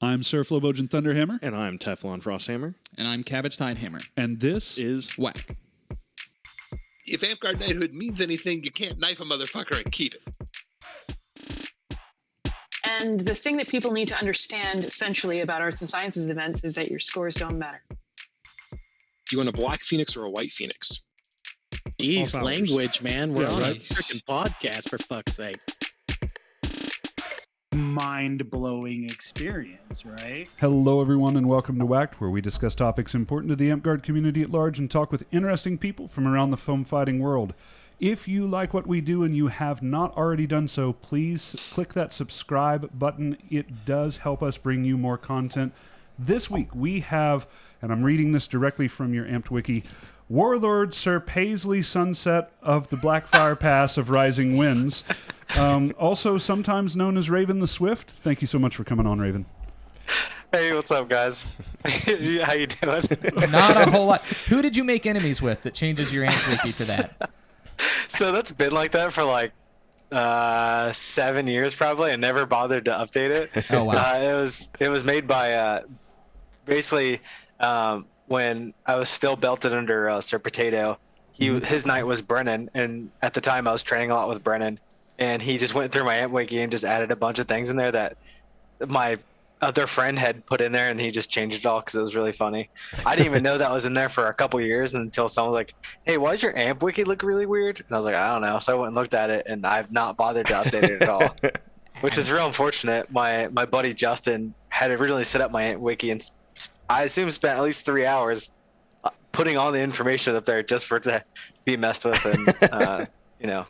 I'm Sir Flowbojan Thunderhammer. And I'm Teflon Frosthammer. And I'm Cabbage Tidehammer. And this is Whack. If Amtgard knighthood means anything, you can't knife a motherfucker and keep it. And the thing that people need to understand essentially about arts and sciences events is that your scores don't matter. Do you want a black phoenix or a white phoenix? Jeez, language, man. We're on right. a freaking podcast, for fuck's sake. Mind-blowing experience, right? Hello, everyone, and welcome to Whacked, where we discuss topics important to the Amtgard community at large and talk with interesting people from around the foam fighting world. If you like what we do and you have not already done so, please click that subscribe button. It does help us bring you more content. This week we have, and I'm reading this directly from your Amped Wiki, Warlord Sir Paisley Sunset of the Blackfire Pass of Rising Winds, also sometimes known as Raven the Swift. Thank you so much for coming on, Raven. Hey, what's up, guys? How you doing? Not a whole lot. Who did you make enemies with that changes your Amped Wiki to that? So that's been like that for like 7 years probably. I never bothered to update it. Oh wow! It was made by basically when I was still belted under Sir Potato. His knight was Brennan, and at the time I was training a lot with Brennan, and he just went through my Amp Wiki and just added a bunch of things in there that my other friend had put in there, and he just changed it all because it was really funny. I didn't even know that was in there for a couple years until someone was like, "Hey, why does your Amp Wiki look really weird?" And I was like, "I don't know." So I went and looked at it, and I've not bothered to update it at all, which is real unfortunate. My buddy Justin had originally set up my Amp Wiki, and I assume spent at least 3 hours putting all the information up there just for it to be messed with, and you know.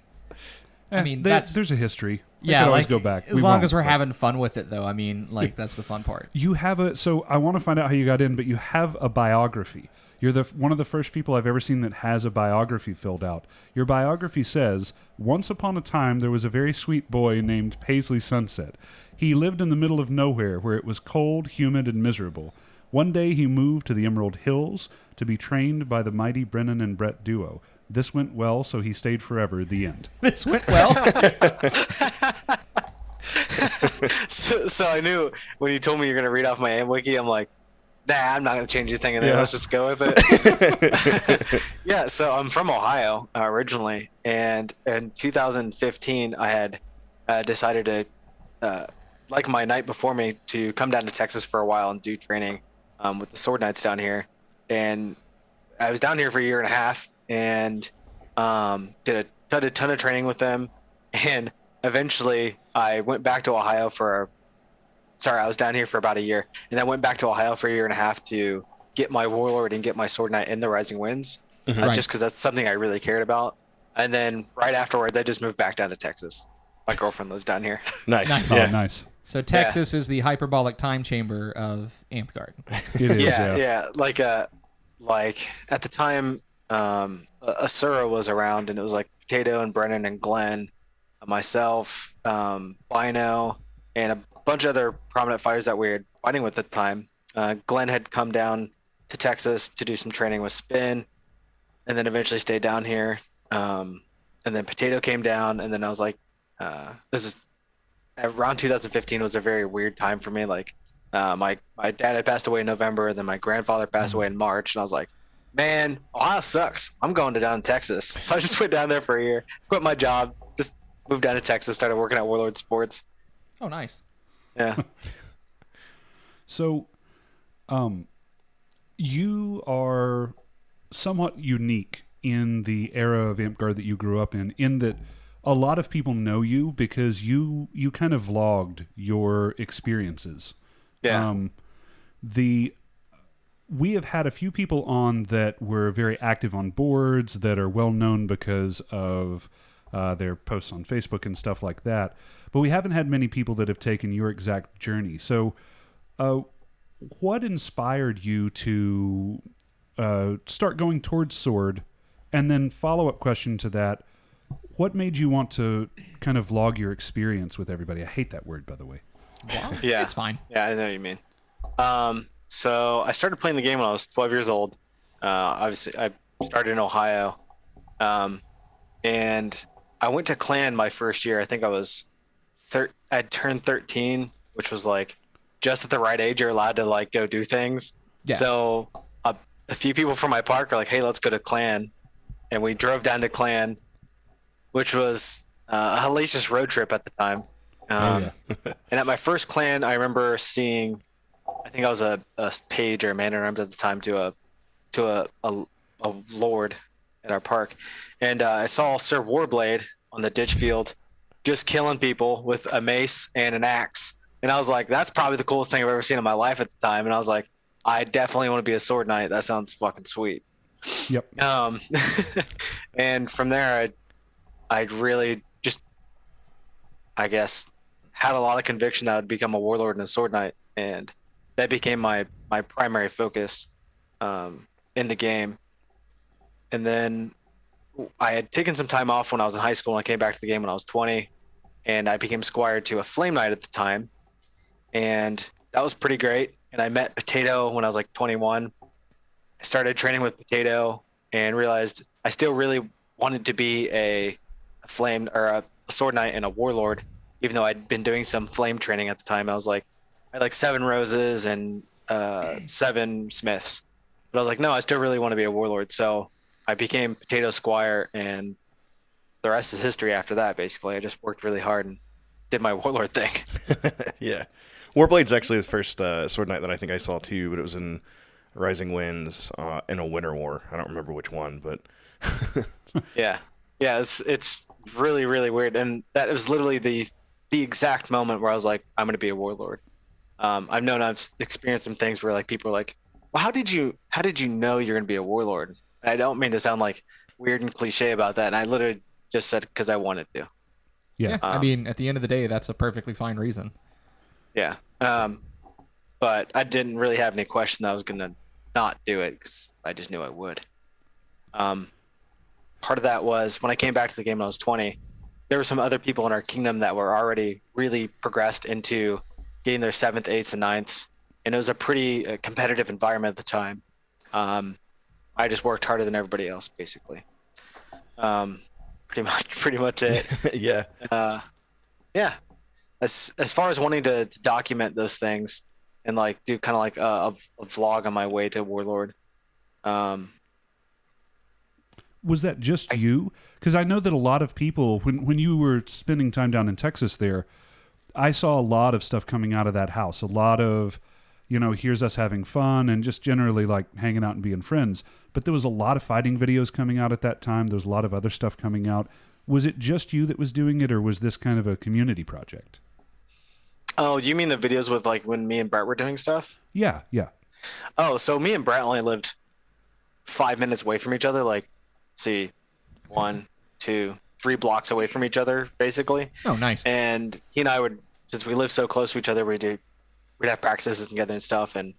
I mean, there's a history. They Yeah, could always like, go back. as long as we're having fun with it, though. I mean, like, that's the fun part. You have so I want to find out how you got in, but you have a biography. You're one of the first people I've ever seen that has a biography filled out. Your biography says, once upon a time, there was a very sweet boy named Paisley Sunset. He lived in the middle of nowhere where it was cold, humid, and miserable. One day he moved to the Emerald Hills to be trained by the mighty Brennan and Brett duo. This went well, so he stayed forever. The end. This went well. So I knew when you told me you're going to read off my Amp Wiki, I'm like, nah, I'm not going to change anything in there. Yeah. Let's just go with it. Yeah, so I'm from Ohio originally, and in 2015, I had decided to, like my night before me, to come down to Texas for a while and do training with the Sword Knights down here. And I was down here for a year and a half, and did a ton of training with them, and eventually I went back to Ohio I was down here for about a year, and then went back to Ohio for a year and a half to get my Warlord and get my Sword Knight in the Rising Winds, Right. just because that's something I really cared about. And then right afterwards, I just moved back down to Texas. My girlfriend lives down here. Nice. Nice. Yeah. Oh, nice. So Texas is the hyperbolic time chamber of Amtgard. It is, Yeah. Like at the time, Asura was around, and it was like Potato and Brennan and Glenn, myself, Bino, and a bunch of other prominent fighters that we were fighting with at the time. Glenn had come down to Texas to do some training with Spin, and then eventually stayed down here. And then Potato came down, and then I was like, this is around 2015 was a very weird time for me. Like, my dad had passed away in November, and then my grandfather passed away in March, and I was like, man, Ohio sucks. I'm going to down to Texas. So I just went down there for a year, quit my job, just moved down to Texas, started working at Warlord Sports. Oh, nice. Yeah. So, you are somewhat unique in the era of Amtgard that you grew up in that a lot of people know you because you kind of vlogged your experiences. Yeah. We have had a few people on that were very active on boards that are well known because of their posts on Facebook and stuff like that. But we haven't had many people that have taken your exact journey. So, what inspired you to start going towards Sword? And then follow-up question to that, what made you want to kind of vlog your experience with everybody? I hate that word, by the way. Wow. Yeah. It's fine. Yeah, I know what you mean. So I started playing the game when I was 12 years old. Obviously, I started in Ohio. And I went to Clan my first year. I think I turned 13, which was like just at the right age, you're allowed to like go do things. Yeah. So a few people from my park are like, "Hey, let's go to Clan," and we drove down to Clan, which was a hellacious road trip at the time. And at my first Clan, I remember seeing, I think I was a page or a man at arms at the time to a lord at our park, and I saw Sir Warblade on the ditch field, just killing people with a mace and an axe. And I was like, that's probably the coolest thing I've ever seen in my life at the time. And I was like, I definitely want to be a sword knight. That sounds fucking sweet. Yep. And from there, I really just, I guess, had a lot of conviction that I would become a warlord and a sword knight. And that became my primary focus in the game. And then I had taken some time off when I was in high school, and I came back to the game when I was 20, and I became squire to a flame knight at the time. And that was pretty great. And I met Potato when I was like 21. I started training with Potato and realized I still really wanted to be a flame or a sword knight and a warlord, even though I'd been doing some flame training at the time. I was like, I had like 7 roses and 7 smiths. But I was like, no, I still really want to be a warlord. So I became Potato Squire, and the rest is history after that, basically. I just worked really hard and did my warlord thing. Yeah. Warblade's actually the first sword knight that I think I saw too, but it was in Rising Winds in a Winter War. I don't remember which one, but yeah, it's really, really weird, and that was literally the exact moment where I was like, I'm going to be a warlord. I've experienced some things where like people are like, well, how did you know you're going to be a warlord? I don't mean to sound like weird and cliche about that, and I literally just said because I wanted to. Yeah. I mean, at the end of the day, that's a perfectly fine reason. Yeah. But I didn't really have any question that I was going to not do it because I just knew I would. Part of that was when I came back to the game when I was 20, there were some other people in our kingdom that were already really progressed into getting their 7th, 8th, and 9ths. And it was a pretty competitive environment at the time. I just worked harder than everybody else, basically. Pretty much it. yeah. Yeah. As far as wanting to document those things and like do kind of like a vlog on my way to warlord. Was that just you? Because I know that a lot of people, when you were spending time down in Texas there, I saw a lot of stuff coming out of that house. A lot of, here's us having fun and just generally like hanging out and being friends. But there was a lot of fighting videos coming out at that time. There was a lot of other stuff coming out. Was it just you that was doing it, or was this kind of a community project? Oh, you mean the videos with like when me and Brett were doing stuff? Yeah. Oh, so me and Brett only lived 5 minutes away from each other. Like, let's see, 1, 2, 3 blocks away from each other, basically. Oh, nice. And he and I would, since we lived so close to each other, we'd have practices together and stuff. And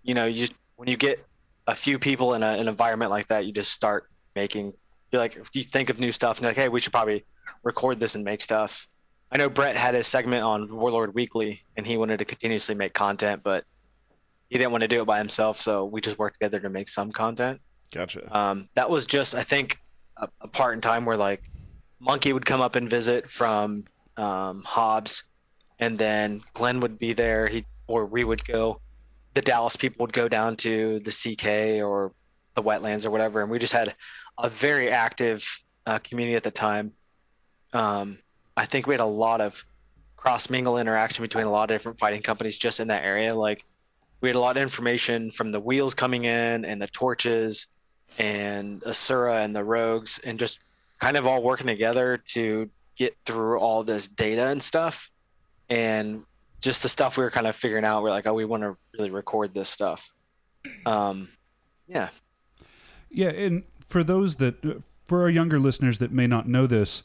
when you get a few people in an environment like that, you just start making. You're like, you think of new stuff, and you're like, hey, we should probably record this and make stuff. I know Brett had a segment on Warlord Weekly, and he wanted to continuously make content, but he didn't want to do it by himself, so we just worked together to make some content. Gotcha. That was just, I think, a part in time where like Monkey would come up and visit from Hobbs, and then Glenn would be there. Or we would go. The Dallas people would go down to the CK or the wetlands or whatever, and we just had a very active community at the time. I think we had a lot of cross-mingle interaction between a lot of different fighting companies just in that area. Like, we had a lot of information from the wheels coming in and the torches and Asura and the rogues, and just kind of all working together to get through all this data and stuff. And just the stuff we were kind of figuring out, we're like, oh, we want to really record this stuff. Yeah. Yeah, and for our younger listeners that may not know this,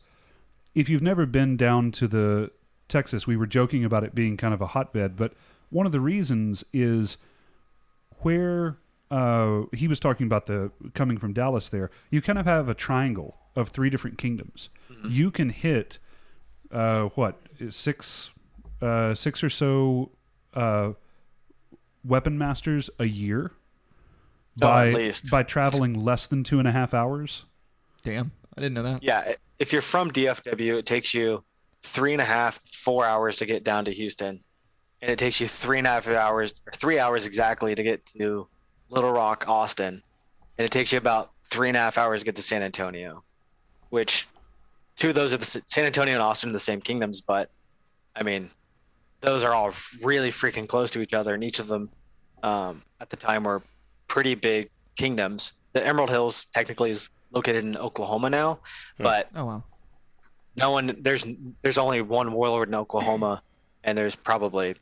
if you've never been down to the Texas, we were joking about it being kind of a hotbed, but one of the reasons is where he was talking about the coming from Dallas there, you kind of have a triangle of 3 different kingdoms. Mm-hmm. You can hit, 6 or so weapon masters a year by traveling less than 2.5 hours. Damn, I didn't know that. Yeah, if you're from DFW, it takes you 3.5, 4 hours to get down to Houston. and it takes you 3.5 hours or 3 hours exactly to get to Little Rock, Austin, and it takes you about 3.5 hours to get to San Antonio, which two of those are San Antonio and Austin are the same kingdoms, but I mean, those are all really freaking close to each other, and each of them at the time were pretty big kingdoms. The Emerald Hills technically is located in Oklahoma now, but Oh wow. no one there's only one warlord in Oklahoma, and there's probably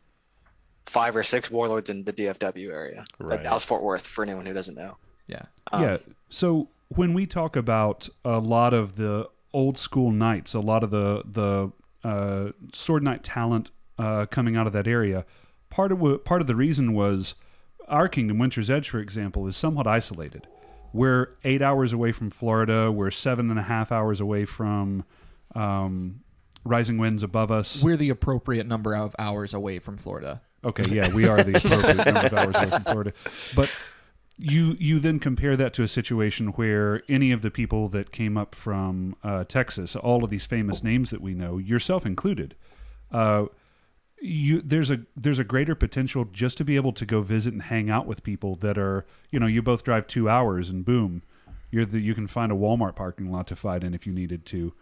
5 or 6 warlords in the DFW area. Right. Dallas Fort Worth, for anyone who doesn't know. Yeah. Yeah. So when we talk about a lot of the old school knights, a lot of the sword knight talent coming out of that area, part of the reason was our kingdom, Winter's Edge, for example, is somewhat isolated. We're 8 hours away from Florida. We're 7.5 hours away from rising winds above us. We're the appropriate number of hours away from Florida. Okay, yeah, we are the appropriate number of hours away from Florida. But you then compare that to a situation where any of the people that came up from Texas, all of these famous names that we know, yourself included, there's a greater potential just to be able to go visit and hang out with people that are, you both drive 2 hours and boom, you can find a Walmart parking lot to fight in if you needed to.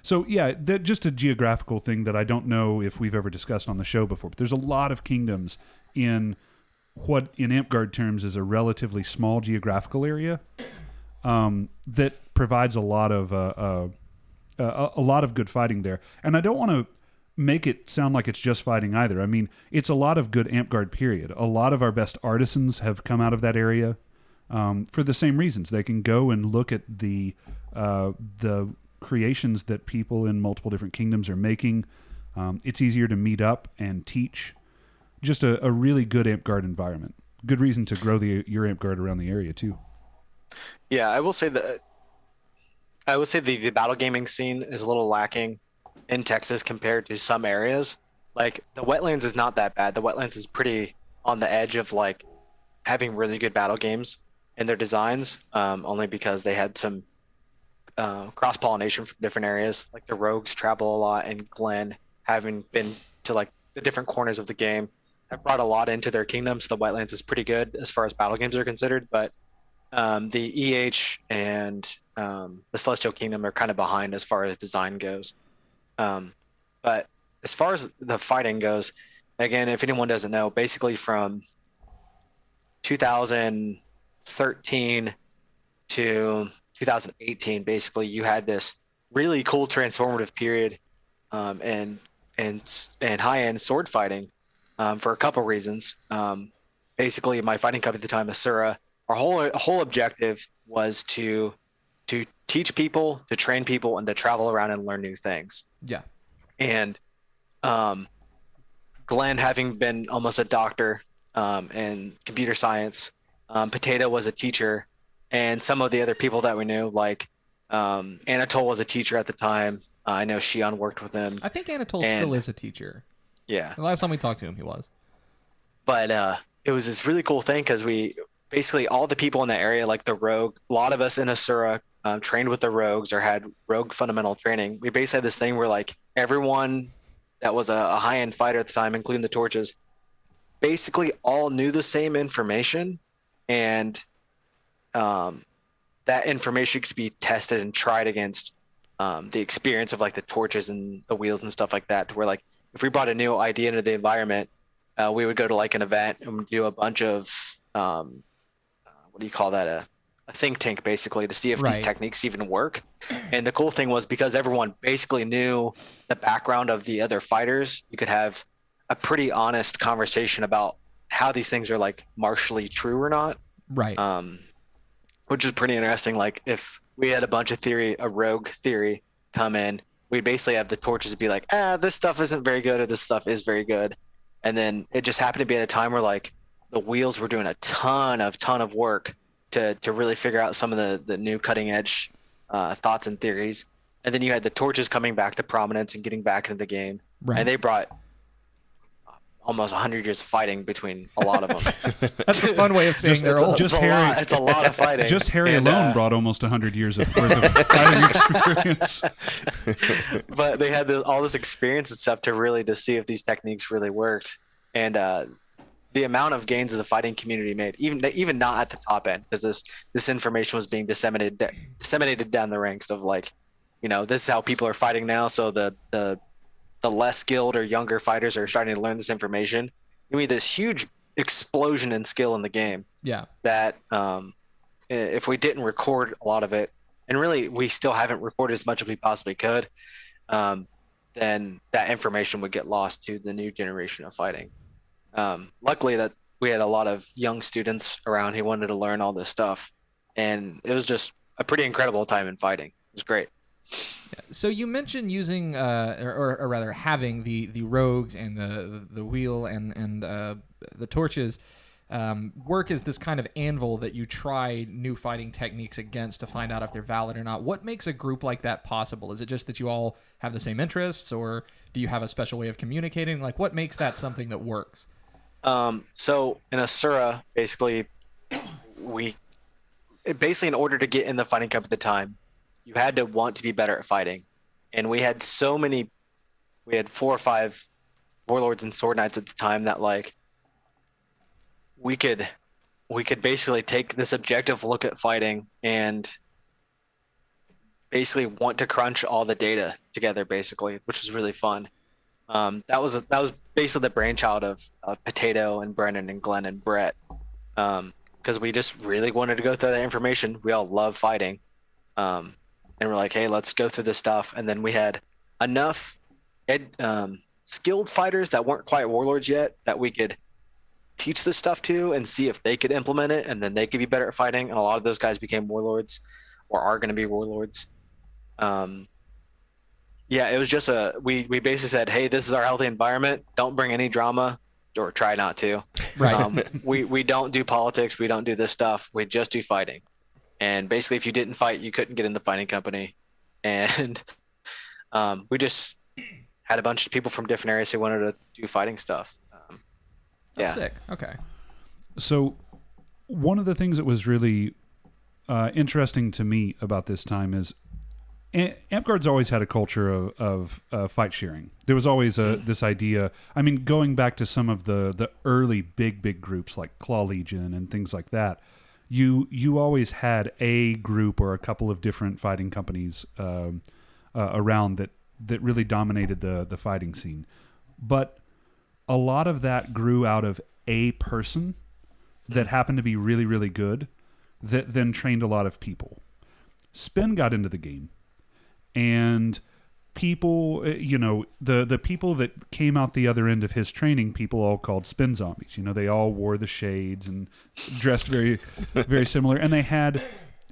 So yeah, just a geographical thing that I don't know if we've ever discussed on the show before, but there's a lot of kingdoms in what in Amtgard terms is a relatively small geographical area that provides a lot of good fighting there. And I don't want to make it sound like it's just fighting either. I mean, it's a lot of good Amtgard period. A lot of our best artisans have come out of that area for the same reasons. They can go and look at the creations that people in multiple different kingdoms are making. It's easier to meet up and teach. Just a really good Amtgard environment. Good reason to grow your Amtgard around the area too. Yeah, I will say the battle gaming scene is a little lacking in Texas compared to some areas. Like the wetlands is not that bad. The wetlands is pretty on the edge of like having really good battle games in their designs, only because they had some cross pollination from different areas. Like the rogues travel a lot, and Glenn, having been to like the different corners of the game, have brought a lot into their kingdom. So the wetlands is pretty good as far as battle games are considered, but the EH and the Celestial Kingdom are kind of behind as far as design goes. But as far as the fighting goes, again, if anyone doesn't know, basically from 2013 to 2018, basically you had this really cool transformative period and high-end sword fighting for a couple reasons. Basically, my fighting company at the time, Asura, our whole objective was to teach people, to train people, and to travel around and learn new things. Yeah. And Glenn, having been almost a doctor in computer science, Potato was a teacher, and some of the other people that we knew, like Anatole was a teacher at the time. I know Shion worked with him. I think Anatole still is a teacher. Yeah. The last time we talked to him, he was. But it was this really cool thing because we basically all the people in the area, like the rogue, a lot of us in Asura trained with the rogues or had rogue fundamental training. We basically had this thing where like everyone that was a high-end fighter at the time, including the torches, basically all knew the same information, and that information could be tested and tried against the experience of like the torches and the wheels and stuff like that, to where like if we brought a new idea into the environment, we would go to like an event and do a bunch of what do you call that, a think tank basically, to see if these techniques even work. And the cool thing was, because everyone basically knew the background of the other fighters, you could have a pretty honest conversation about how these things are like martially true or not. Right. Which is pretty interesting. Like if we had a rogue theory come in, we'd basically have the torches be like, this stuff isn't very good, or this stuff is very good. And then it just happened to be at a time where like the wheels were doing a ton of work to really figure out some of the new cutting edge thoughts and theories. And then you had the torches coming back to prominence and getting back into the game. Right. And they brought almost 100 years of fighting between a lot of them. That's a fun way of saying they're old. It's a lot of fighting. Just Harry And, alone brought almost 100 years of worth of fighting experience. But they had all this experience and stuff to see if these techniques really worked. And the amount of gains the fighting community made, even not at the top end, because this information was being disseminated down the ranks of like, this is how people are fighting now. So the less skilled or younger fighters are starting to learn this information. You mean this huge explosion in skill in the game. Yeah. That if we didn't record a lot of it, and really we still haven't recorded as much as we possibly could, then that information would get lost to the new generation of fighting. Luckily that we had a lot of young students around who wanted to learn all this stuff, and it was just a pretty incredible time in fighting. It was great. So you mentioned using, or rather having the rogues and the wheel and the torches work as this kind of anvil that you try new fighting techniques against to find out if they're valid or not. What makes a group like that possible? Is it just that you all have the same interests, or do you have a special way of communicating? Like, what makes that something that works? So in Asura, basically, in order to get in the fighting cup at the time, you had to want to be better at fighting. And we had 4 or 5 warlords and sword knights at the time that like we could basically take this objective look at fighting and basically want to crunch all the data together, basically, which was really fun. That was basically the brainchild of Potato and Brennan and Glenn and Brett, because we just really wanted to go through that information. We all love fighting. And we're like, hey, let's go through this stuff. And then we had enough skilled fighters that weren't quite warlords yet that we could teach this stuff to and see if they could implement it, and then they could be better at fighting. And a lot of those guys became warlords or are going to be warlords. Yeah, it was just we basically said, hey, this is our healthy environment. Don't bring any drama, or try not to. Right. We don't do politics. We don't do this stuff. We just do fighting. And basically, if you didn't fight, you couldn't get in the fighting company. And we just had a bunch of people from different areas who wanted to do fighting stuff. That's sick. Okay. So one of the things that was really interesting to me about this time is Amtgard's always had a culture of fight sharing. There was always this idea. I mean, going back to some of the early big groups like Claw Legion and things like that, you always had a group or a couple of different fighting companies around that really dominated the fighting scene. But a lot of that grew out of a person that happened to be really, really good that then trained a lot of people. Spin got into the game. And people, the people that came out the other end of his training, people all called Spin Zombies. They all wore the shades and dressed very, very similar. And they had,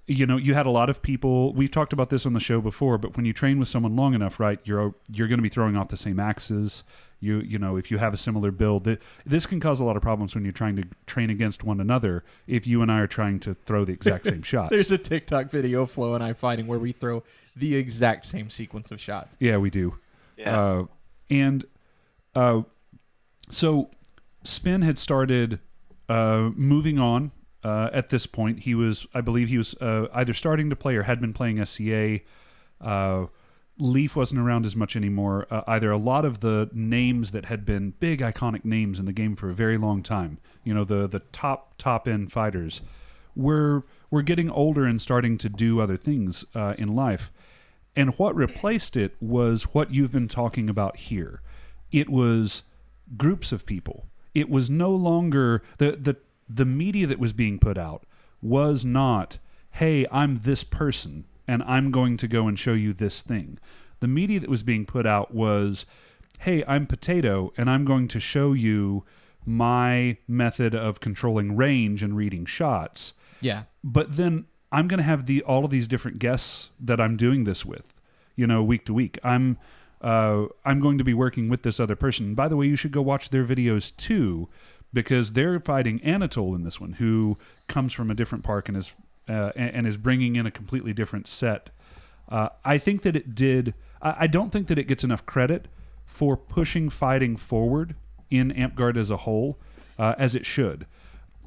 you had a lot of people. We've talked about this on the show before, but when you train with someone long enough, right, you're going to be throwing off the same axes. If you have a similar build, this can cause a lot of problems when you're trying to train against one another. If you and I are trying to throw the exact same shots, There's a TikTok video of Flo and I fighting where we throw the exact same sequence of shots. Yeah, we do. Yeah. So Spin had started moving on. At this point, I believe he was either starting to play or had been playing SCA. Leaf wasn't around as much anymore. Either a lot of the names that had been big iconic names in the game for a very long time, the top end fighters, were getting older and starting to do other things in life. And what replaced it was what you've been talking about here. It was groups of people. It was no longer the media that was being put out was not, hey, I'm this person and I'm going to go and show you this thing. The media that was being put out was, hey, I'm Potato and I'm going to show you my method of controlling range and reading shots. Yeah. But then I'm going to have all of these different guests that I'm doing this with, week to week. I'm going to be working with this other person. By the way, you should go watch their videos too, because they're fighting Anatole in this one, who comes from a different park and is bringing in a completely different set. I think that it did. I don't think that it gets enough credit for pushing fighting forward in Amtgard as a whole, as it should.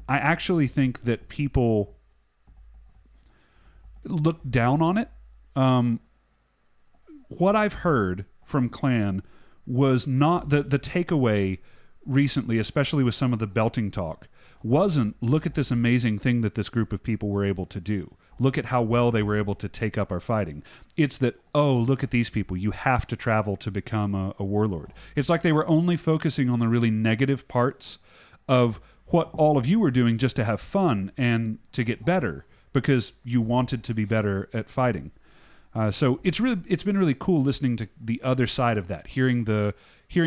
I actually think that people look down on it. What I've heard from Clan was not the takeaway recently, especially with some of the belting talk, wasn't look at this amazing thing that this group of people were able to do. Look at how well they were able to take up our fighting. It's that, oh, look at these people. You have to travel to become a warlord. It's like they were only focusing on the really negative parts of what all of you were doing just to have fun and to get better because you wanted to be better at fighting. So it's been really cool listening to the other side of that, hearing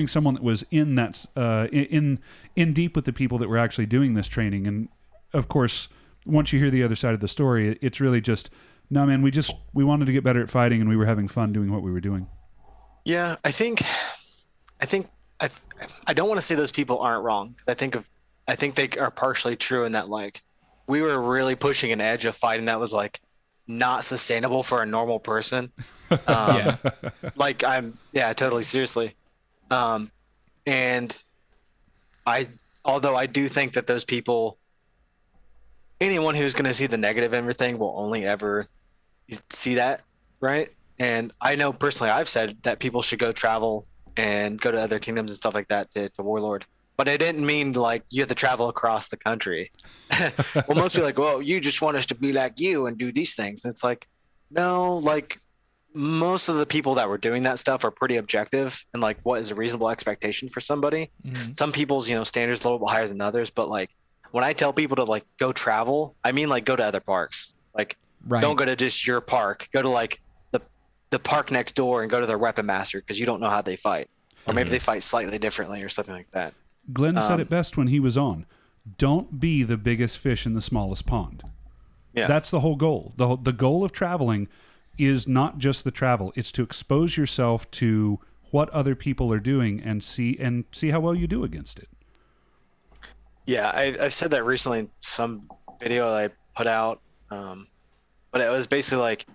someone that was in that in deep with the people that were actually doing this training. And of course, once you hear the other side of the story, it's really just, no, man, we wanted to get better at fighting and we were having fun doing what we were doing. Yeah, I don't want to say those people aren't wrong, because I think they are partially true in that, like, we were really pushing an edge of fighting that was like not sustainable for a normal person. Like totally seriously. And although I do think that those people, anyone who's going to see the negative in everything will only ever see that, right? And I know personally, I've said that people should go travel and go to other kingdoms and stuff like that to warlord. But I didn't mean like you have to travel across the country. Well, most people are like, well, you just want us to be like you and do these things. And it's like, no, like most of the people that were doing that stuff are pretty objective and like what is a reasonable expectation for somebody. Mm-hmm. Some people's, standards a little bit higher than others. But like when I tell people to like go travel, I mean like go to other parks. Like don't go to just your park. Go to like the park next door and go to their weapon master because you don't know how they fight. Or maybe they fight slightly differently or something like that. Glenn said it best when he was on. Don't be the biggest fish in the smallest pond. Yeah. That's the whole goal. The goal of traveling is not just the travel. It's to expose yourself to what other people are doing and see how well you do against it. Yeah, I've said that recently in some video that I put out. But it was basically like,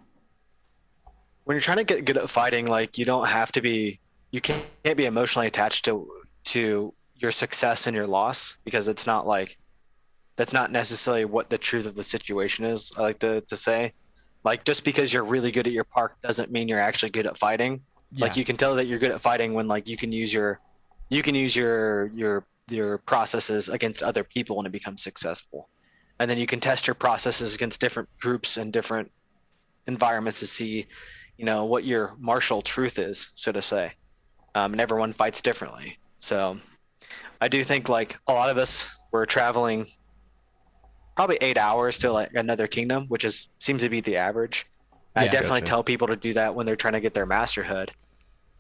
when you're trying to get good at fighting, like you can't be emotionally attached to your success and your loss, because it's not like, that's not necessarily what the truth of the situation is. I like to say, like, just because you're really good at your park doesn't mean you're actually good at fighting. Yeah. Like you can tell that you're good at fighting when like you can use your processes against other people and it becomes successful. And then you can test your processes against different groups and different environments to see, what your martial truth is, so to say. And everyone fights differently. So I do think like a lot of us were traveling probably 8 hours to like another kingdom, which seems to be the average. Yeah, I definitely tell people to do that when they're trying to get their masterhood.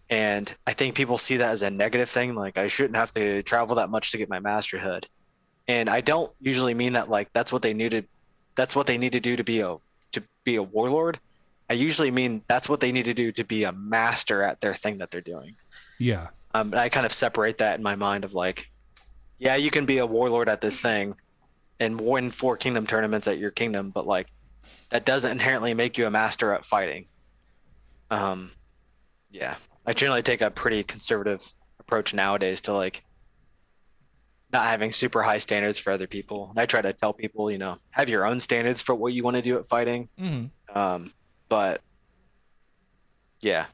And I think people see that as a negative thing. Like I shouldn't have to travel that much to get my masterhood. And I don't usually mean that like that's what they need to do to be a warlord. I usually mean that's what they need to do to be a master at their thing that they're doing. Yeah. I kind of separate that in my mind of like, yeah, you can be a warlord at this thing and win 4 kingdom tournaments at your kingdom, but like that doesn't inherently make you a master at fighting. Yeah, I generally take a pretty conservative approach nowadays to like not having super high standards for other people. And I try to tell people, have your own standards for what you want to do at fighting. Mm-hmm. But yeah.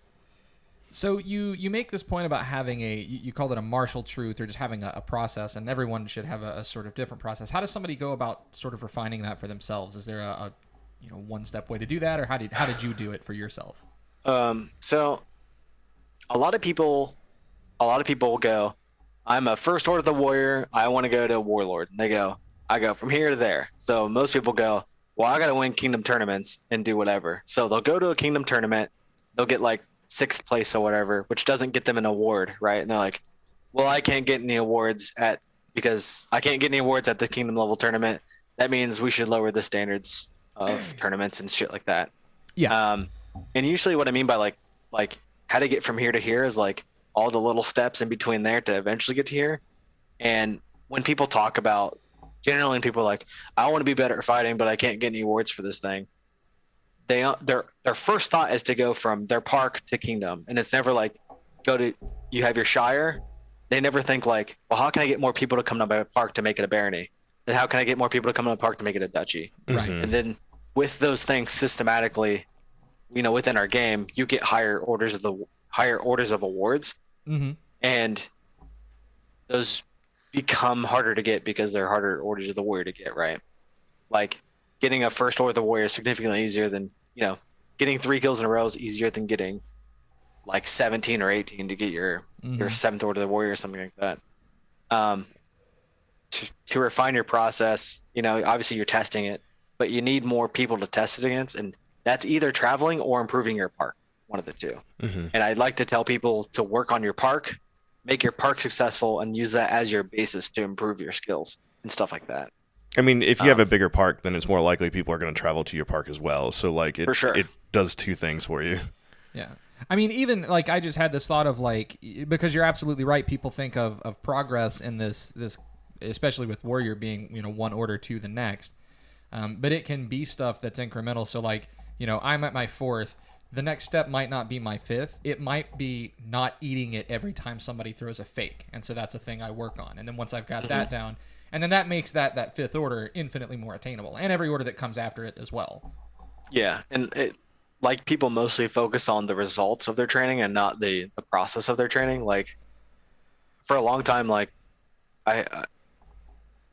So you make this point about having you called it a martial truth, or just having a process, and everyone should have a sort of different process. How does somebody go about sort of refining that for themselves? Is there a one-step way to do that, or how did you do it for yourself? So a lot of people will go, I'm a first order of the warrior, I want to go to warlord. And I go from here to there. So most people go, well, I got to win kingdom tournaments and do whatever. So they'll go to a kingdom tournament, they'll get like 6th place or whatever, which doesn't get them an award, right? And they're like, well, I can't get any awards because I can't get any awards at the kingdom level tournament. That means we should lower the standards of tournaments and shit like that. Yeah. And usually what I mean by like how to get from here to here is like all the little steps in between there to eventually get to here. And when people talk about, generally when people are like, I want to be better at fighting, but I can't get any awards for this thing. Their first thought is to go from their park to kingdom. And it's never like, you have your shire, they never think like, well, how can I get more people to come to my park to make it a barony? And how can I get more people to come to the park to make it a duchy? Right. And then with those things systematically, within our game, you get higher orders of awards, and those become harder to get because they're harder orders of the warrior to get, right? Like getting a first order of the warrior is significantly easier than, getting 3 kills in a row is easier than getting like 17 or 18 to get your 7th order of the warrior or something like that. To refine your process, obviously you're testing it, but you need more people to test it against, and that's either traveling or improving your park, one of the two. And I'd like to tell people to work on your park, make your park successful, and use that as your basis to improve your skills and stuff like that. I mean, if you have a bigger park, then it's more likely people are going to travel to your park as well. So, like, For sure. it does 2 things for you. Yeah. I mean, even like I just had this thought of like, because you're absolutely right. People think of progress in this, especially with warrior being, one order to the next. But it can be stuff that's incremental. So like, I'm at my 4th. The next step might not be my 5th. It might be not eating it every time somebody throws a fake. And so that's a thing I work on. And then once I've got that down, and then that makes that 5th order infinitely more attainable, and every order that comes after it as well. Yeah. And like people mostly focus on the results of their training and not the process of their training. Like for a long time, like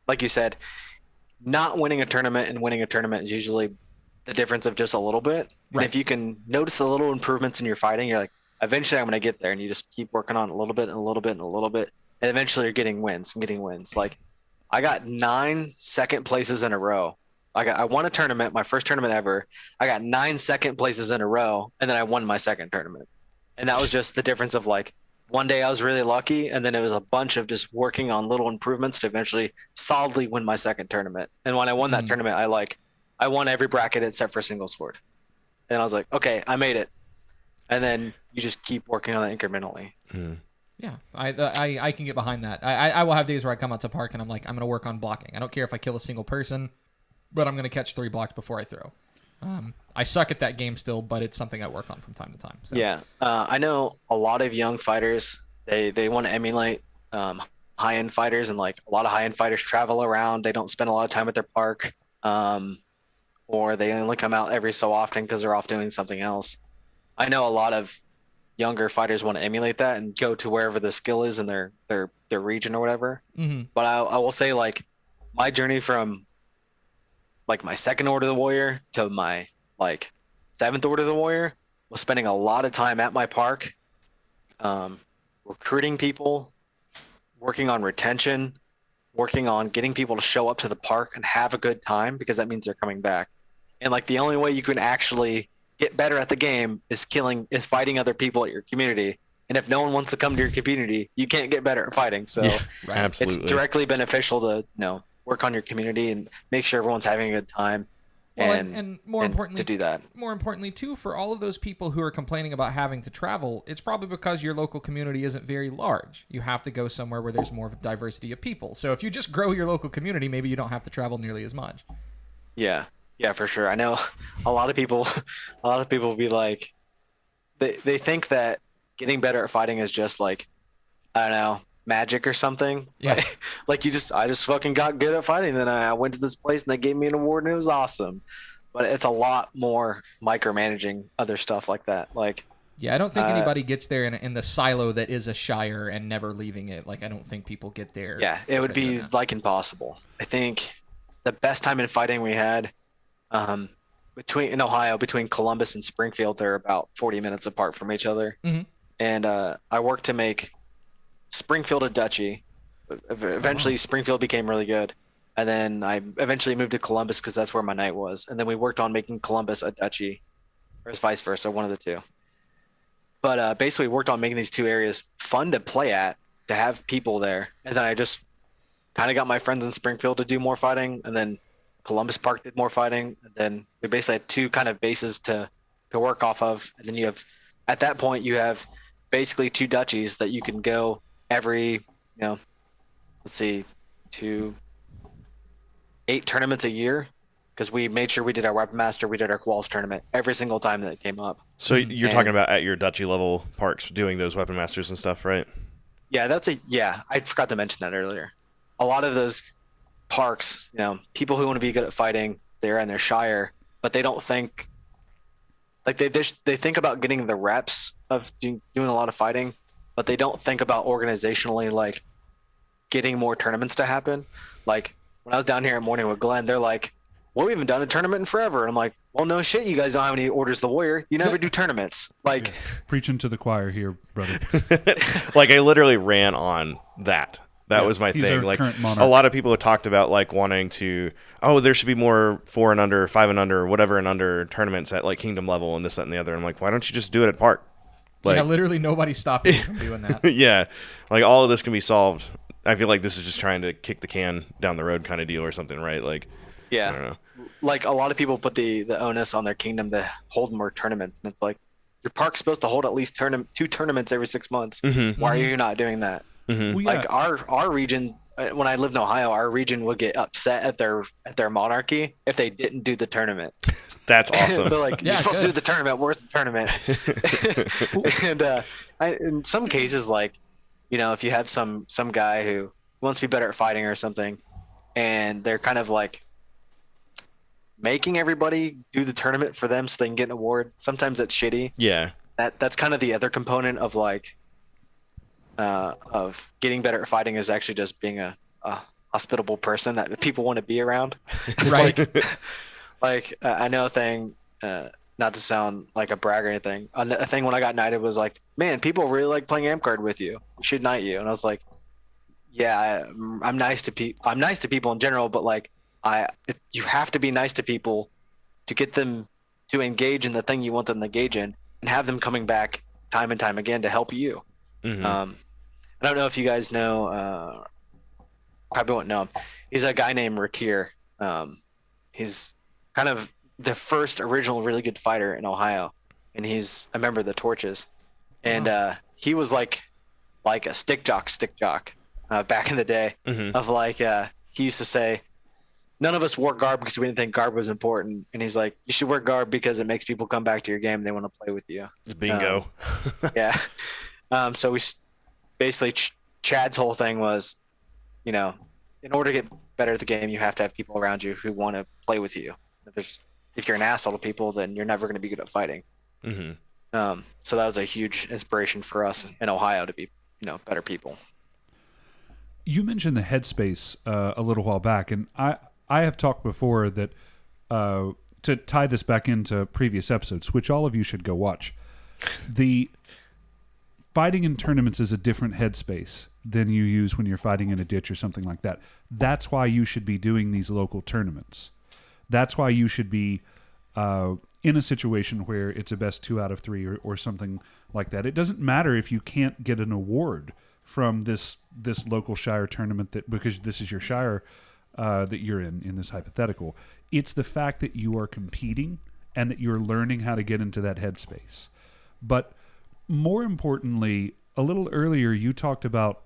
like you said, not winning a tournament and winning a tournament is usually the difference of just a little bit. Right. And if you can notice the little improvements in your fighting, you're like, eventually I'm going to get there. And you just keep working on it a little bit and a little bit and a little bit. And eventually you're getting wins and getting wins. Like I got 9 second places in a row. I won a tournament, my first tournament ever. I got 9 second places in a row, and then I won my second tournament. And that was just the difference of like, one day I was really lucky, and then it was a bunch of just working on little improvements to eventually solidly win my second tournament. And when I won that tournament, I won every bracket except for single sword. And I was like, okay, I made it. And then you just keep working on it incrementally. Yeah, I can get behind that. I will have days where I come out to park and I'm like, I'm going to work on blocking. I don't care if I kill a single person, but I'm going to catch 3 blocks before I throw. I suck at that game still, but it's something I work on from time to time. So. Yeah, I know a lot of young fighters, they want to emulate high-end fighters, and like a lot of high-end fighters travel around. They don't spend a lot of time at their park, or they only come out every so often because they're off doing something else. I know a lot of younger fighters want to emulate that and go to wherever the skill is in their region or whatever. But I will say, like, my journey from like my 2nd order of the warrior to my like 7th order of the warrior was spending a lot of time at my park, recruiting people, working on retention, working on getting people to show up to the park and have a good time, because that means they're coming back. And like the only way you can actually get better at the game is fighting other people at your community. And if no one wants to come to your community, you can't get better at fighting. So Absolutely. It's directly beneficial to work on your community and make sure everyone's having a good time. Well, and more importantly, to do that. More importantly, too, for all of those people who are complaining about having to travel, it's probably because your local community isn't very large. You have to go somewhere where there's more of a diversity of people. So if you just grow your local community, maybe you don't have to travel nearly as much. Yeah, for sure. I know a lot of people be like, they think that getting better at fighting is just like, I don't know, magic or something. Yeah. Like I just fucking got good at fighting. Then I went to this place and they gave me an award and it was awesome. But it's a lot more micromanaging other stuff like that. Like, yeah, I don't think anybody gets there in the silo that is a shire and never leaving it. Like, I don't think people get there. Yeah, it would be like impossible. I think the best time in fighting we had in Ohio, between Columbus and Springfield, they're about 40 minutes apart from each other. And I worked to make Springfield a duchy. Eventually Springfield became really good, and then I eventually moved to Columbus because that's where my night was, and then we worked on making Columbus a duchy, or vice versa, one of the two. But basically worked on making these 2 areas fun to play at, to have people there. And then I just kind of got my friends in Springfield to do more fighting, and then Columbus Park did more fighting, and then we basically had 2 kind of bases to work off of. And then at that point you have basically 2 duchies that you can go every, let's see, 8 tournaments a year, because we made sure we did our Weapon Master, we did our Quals tournament every single time that it came up. So you're talking about at your duchy level parks doing those Weapon Masters and stuff, right? Yeah, I forgot to mention that earlier. A lot of those parks, people who want to be good at fighting, they're in their shire, but they don't think like they think about getting the reps of doing a lot of fighting, but they don't think about organizationally like getting more tournaments to happen. Like when I was down here in Morning with Glenn, they're like, well, we haven't done a tournament in forever. And I'm like, well, no shit, you guys don't have any Orders of the Warrior. You never do tournaments. Like, Preaching to the choir here, brother. Like I literally ran on that. That was my he's thing. our Like current monarch. a lot of people have talked about like wanting to, there should be more 4 and under, 5 and under, whatever and under tournaments at like kingdom level and this, that, and the other. I'm like, why don't you just do it at park? Like, yeah, literally nobody's stopping you from doing that. yeah, like all of this can be solved. I feel like this is just trying to kick the can down the road kind of deal or something, right? Like, yeah, I don't know. Like a lot of people put the onus on their kingdom to hold more tournaments, and it's like your park's supposed to hold at least 2 tournaments every 6 months. Mm-hmm. Why are you not doing that? Mm-hmm. Well, yeah. Like our region, when I lived in Ohio, our region would get upset at their monarchy if they didn't do the tournament. That's awesome. They're like, you're Yeah, supposed good. to do the tournament. Where's the tournament? And in some cases, like, if you have some guy who wants to be better at fighting or something, and they're kind of like making everybody do the tournament for them so they can get an award. Sometimes that's shitty. Yeah. That's kind of the other component of like of getting better at fighting is actually just being a hospitable person that people want to be around. Right. Like I know a thing, not to sound like a brag or anything. A thing when I got knighted was like, man, people really like playing Amtgard with you. We should knight you. And I was like, yeah, I'm nice to people. I'm nice to people in general, but like you have to be nice to people to get them to engage in the thing you want them to engage in, and have them coming back time and time again to help you. Mm-hmm. I don't know if you guys know, probably won't know him. He's a guy named Rakir. He's kind of the first original really good fighter in Ohio, and he's a member of the Torches. And he was like a stick jock back in the day. Mm-hmm. Of like he used to say, none of us wore garb because we didn't think garb was important, and he's like, you should wear garb because it makes people come back to your game and they want to play with you. Bingo. Yeah. So we basically Chad's whole thing was, in order to get better at the game, you have to have people around you who want to play with you. If you're an asshole to people, then you're never going to be good at fighting. Mm-hmm. So that was a huge inspiration for us in Ohio to be, better people. You mentioned the headspace a little while back, and I have talked before that to tie this back into previous episodes, which all of you should go watch. The fighting in tournaments is a different headspace than you use when you're fighting in a ditch or something like that. That's why you should be doing these local tournaments. That's why you should be in a situation where it's a best 2 out of 3 or something like that. It doesn't matter if you can't get an award from this local shire tournament because this is your shire that you're in this hypothetical. It's the fact that you are competing and that you're learning how to get into that headspace. But more importantly, a little earlier you talked about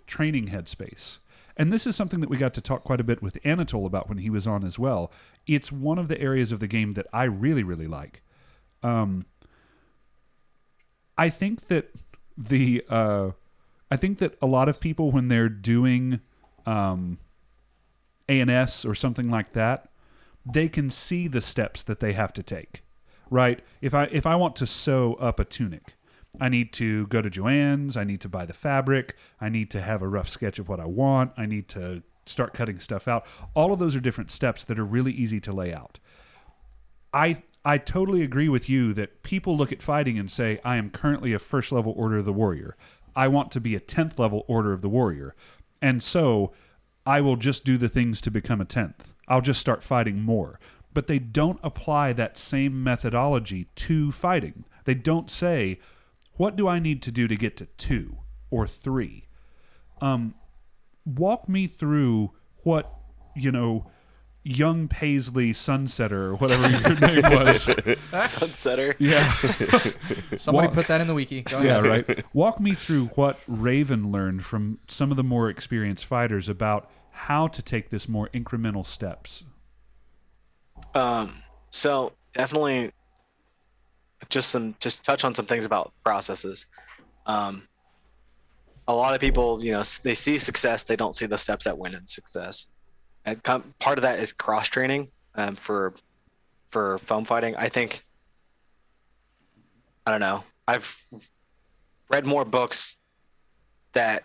training headspace. And this is something that we got to talk quite a bit with Anatole about when he was on as well. It's one of the areas of the game that I really, really like. I think that a lot of people, when they're doing ANS or something like that, they can see the steps that they have to take. Right? If I want to sew up a tunic, I need to go to Joann's, I need to buy the fabric, I need to have a rough sketch of what I want, I need to start cutting stuff out. All of those are different steps that are really easy to lay out. I totally agree with you that people look at fighting and say, I am currently a first level Order of the Warrior. I want to be a 10th level Order of the Warrior. And so I will just do the things to become a 10th. I'll just start fighting more. But they don't apply that same methodology to fighting. They don't say, what do I need to do to get to 2 or 3? Walk me through what, young Paisley Sunsetter, or whatever your name was. Sunsetter. Yeah. Somebody put that in the wiki. Go Yeah, ahead. right. Walk me through what Raven learned from some of the more experienced fighters about how to take this more incremental steps. So definitely just touch on some things about processes. a lot of people, they see success, they don't see the steps that win in success. And part of that is cross training for foam fighting. I don't know. I've read more books that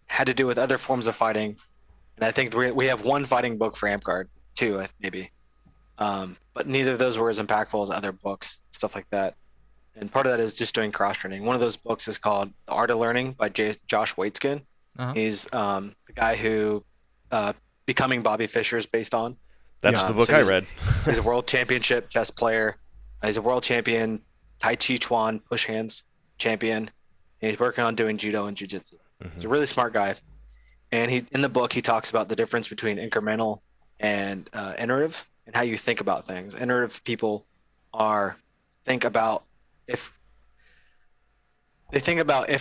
had to do with other forms of fighting, and I think we have one fighting book for Amtgard, two maybe, but neither of those were as impactful as other books, stuff like that. And part of that is just doing cross training. One of those books is called The Art of Learning by Josh Waitzkin. Uh-huh. He's the guy who Becoming Bobby Fischer is based on. That's the book I read. He's a world championship chess player. He's a world champion Tai Chi Chuan push hands champion. And he's working on doing judo and jiu-jitsu. He's a really smart guy. And in the book, he talks about the difference between incremental and iterative and how you think about things. Iterative people think about if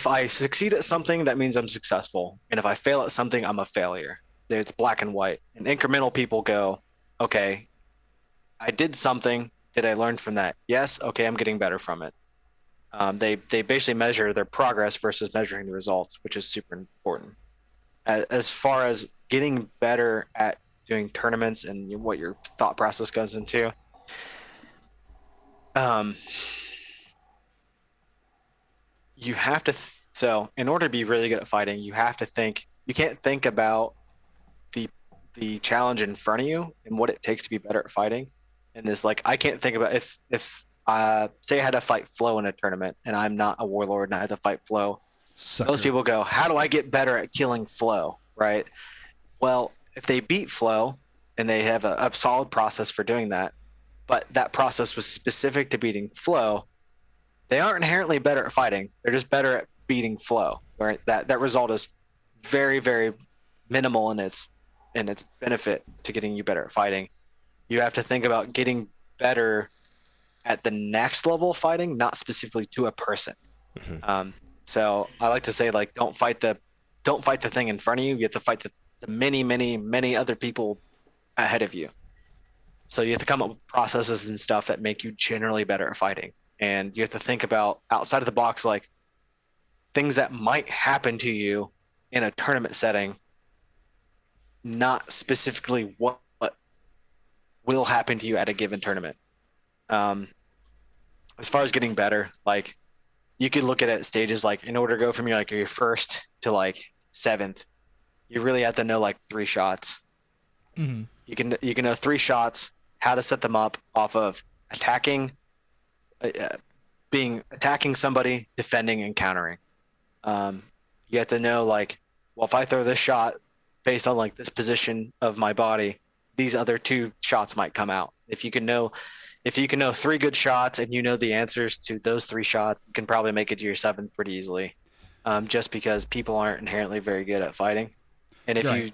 I succeed at something, that means I'm successful. And if I fail at something, I'm a failure. It's black and white. And incremental people go, okay, I did something. Did I learn from that? Yes. Okay, I'm getting better from it. They basically measure their progress versus measuring the results, which is super important. As far as getting better at doing tournaments and what your thought process goes into, you have to. So in order to be really good at fighting, you have to think. You can't think about the challenge in front of you and what it takes to be better at fighting. And this, I can't think about if say I had to fight Flo in a tournament and I'm not a warlord and I had to fight Flo. Sucker. Most people go, how do I get better at killing Flo? Right? Well, if they beat Flo and they have a solid process for doing that, but that process was specific to beating Flo, they aren't inherently better at fighting. They're just better at beating Flo. Right? That result is very, very minimal in its benefit to getting you better at fighting. You have to think about getting better at the next level of fighting, not specifically to a person. Mm-hmm. So I like to say, don't fight the thing in front of you. You have to fight the many, many, many other people ahead of you. So you have to come up with processes and stuff that make you generally better at fighting. And you have to think about outside of the box, things that might happen to you in a tournament setting, not specifically what will happen to you at a given tournament. As far as getting better, you could look at it at stages, in order to go from your first to seventh, you really have to know 3 shots. Mm-hmm. You can know 3 shots, how to set them up off of attacking somebody, defending, and countering. You have to know if I throw this shot based on this position of my body, these other 2 shots might come out. If you can know 3 good shots and you know the answers to those 3 shots, you can probably make it to your 7th pretty easily. Just because people aren't inherently very good at fighting. And if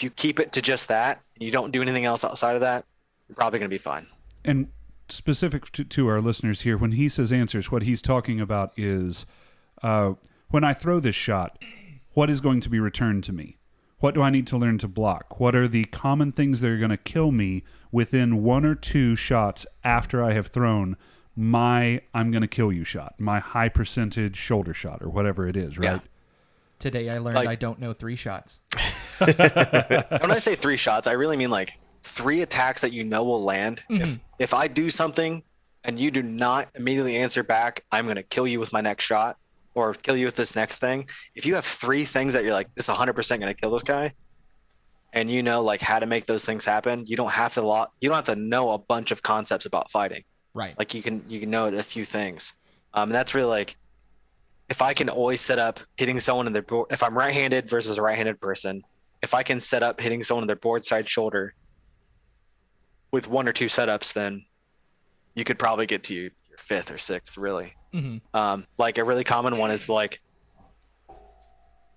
you keep it to just that and you don't do anything else outside of that, you're probably going to be fine. And specific to our listeners here, when he says answers, what he's talking about is when I throw this shot, what is going to be returned to me? What do I need to learn to block? What are the common things that are going to kill me within 1 or 2 shots after I have thrown my I'm going to kill you shot, my high percentage shoulder shot, or whatever it is, right? Yeah. Today I learned I don't know 3 shots. When I say 3 shots, I really mean 3 attacks that will land. Mm-hmm. If I do something and you do not immediately answer back, I'm going to kill you with my next shot. Or kill you with this next thing. If you have 3 things that you're this 100% going to kill this guy, and how to make those things happen, you don't have to know a bunch of concepts about fighting. Right. You can know a few things. And that's really if I can always set up hitting someone in their board, if I'm right-handed versus a right-handed person, if I can set up hitting someone in their board side shoulder with 1 or 2 setups, then you could probably get to your 5th or 6th, really. Mm-hmm. A really common one is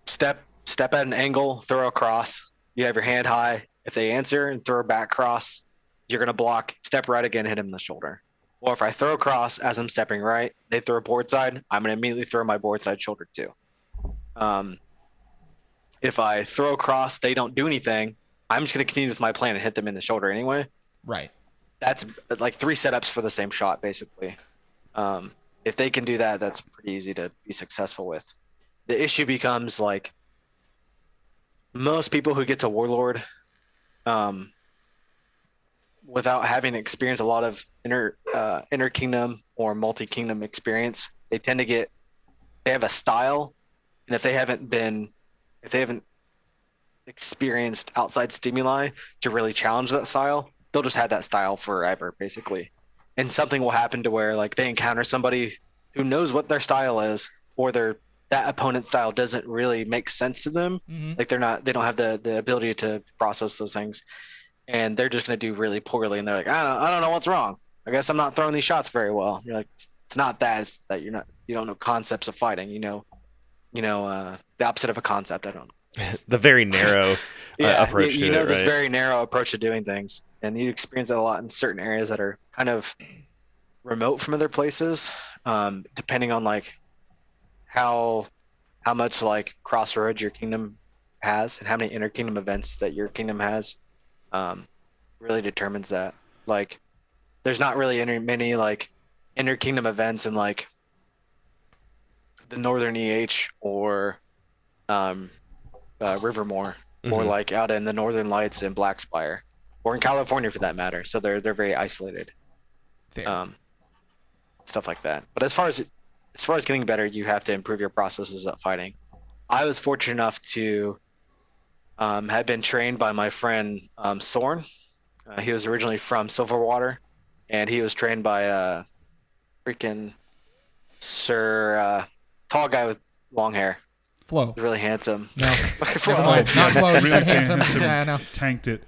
step at an angle, throw across. You have your hand high. If they answer and throw back cross, you're going to block, step right again, hit him in the shoulder. Or if I throw across as I'm stepping right, they throw a board side, I'm going to immediately throw my board side shoulder too. If I throw across, they don't do anything, I'm just going to continue with my plan and hit them in the shoulder anyway. Right. That's 3 setups for the same shot, basically. If they can do that, that's pretty easy to be successful with. the issue becomes like most people who get to Warlord, without having experienced a lot of inner kingdom or multi kingdom experience, they tend to they have a style, and if they haven't experienced outside stimuli to really challenge that style, they'll just have that style forever, basically. And something will happen to where like they encounter somebody who knows what their style is, or that opponent's style doesn't really make sense to them. Mhm. Like they don't have the ability to process those things, and they're just going to do really poorly. And they're like, I don't know what's wrong. I guess I'm not throwing these shots very well. You're like, it's not that. It's that you don't know concepts of fighting. The opposite of a concept. I don't know. The very narrow approach to you know it, this right? very narrow approach to doing things, and you experience that a lot in certain areas that are kind of remote from other places, depending on like how much like crossroads your kingdom has and how many inner kingdom events that your kingdom has, really determines that. Like there's not really many like inner kingdom events in like the Northern EH or Rivermore, or Mhm. like out in the Northern Lights in Blackspire, or in California for that matter. So they're very isolated, Fair. stuff like that. But as far as getting better, you have to improve your processes of fighting. I was fortunate enough to had been trained by my friend Sorn. He was originally from Silverwater, and he was trained by freaking Sir tall guy with long hair. Flow. Really handsome. No. Flo. Never mind. Not Flo. You Really said handsome. handsome. Yeah, I know. Tanked it.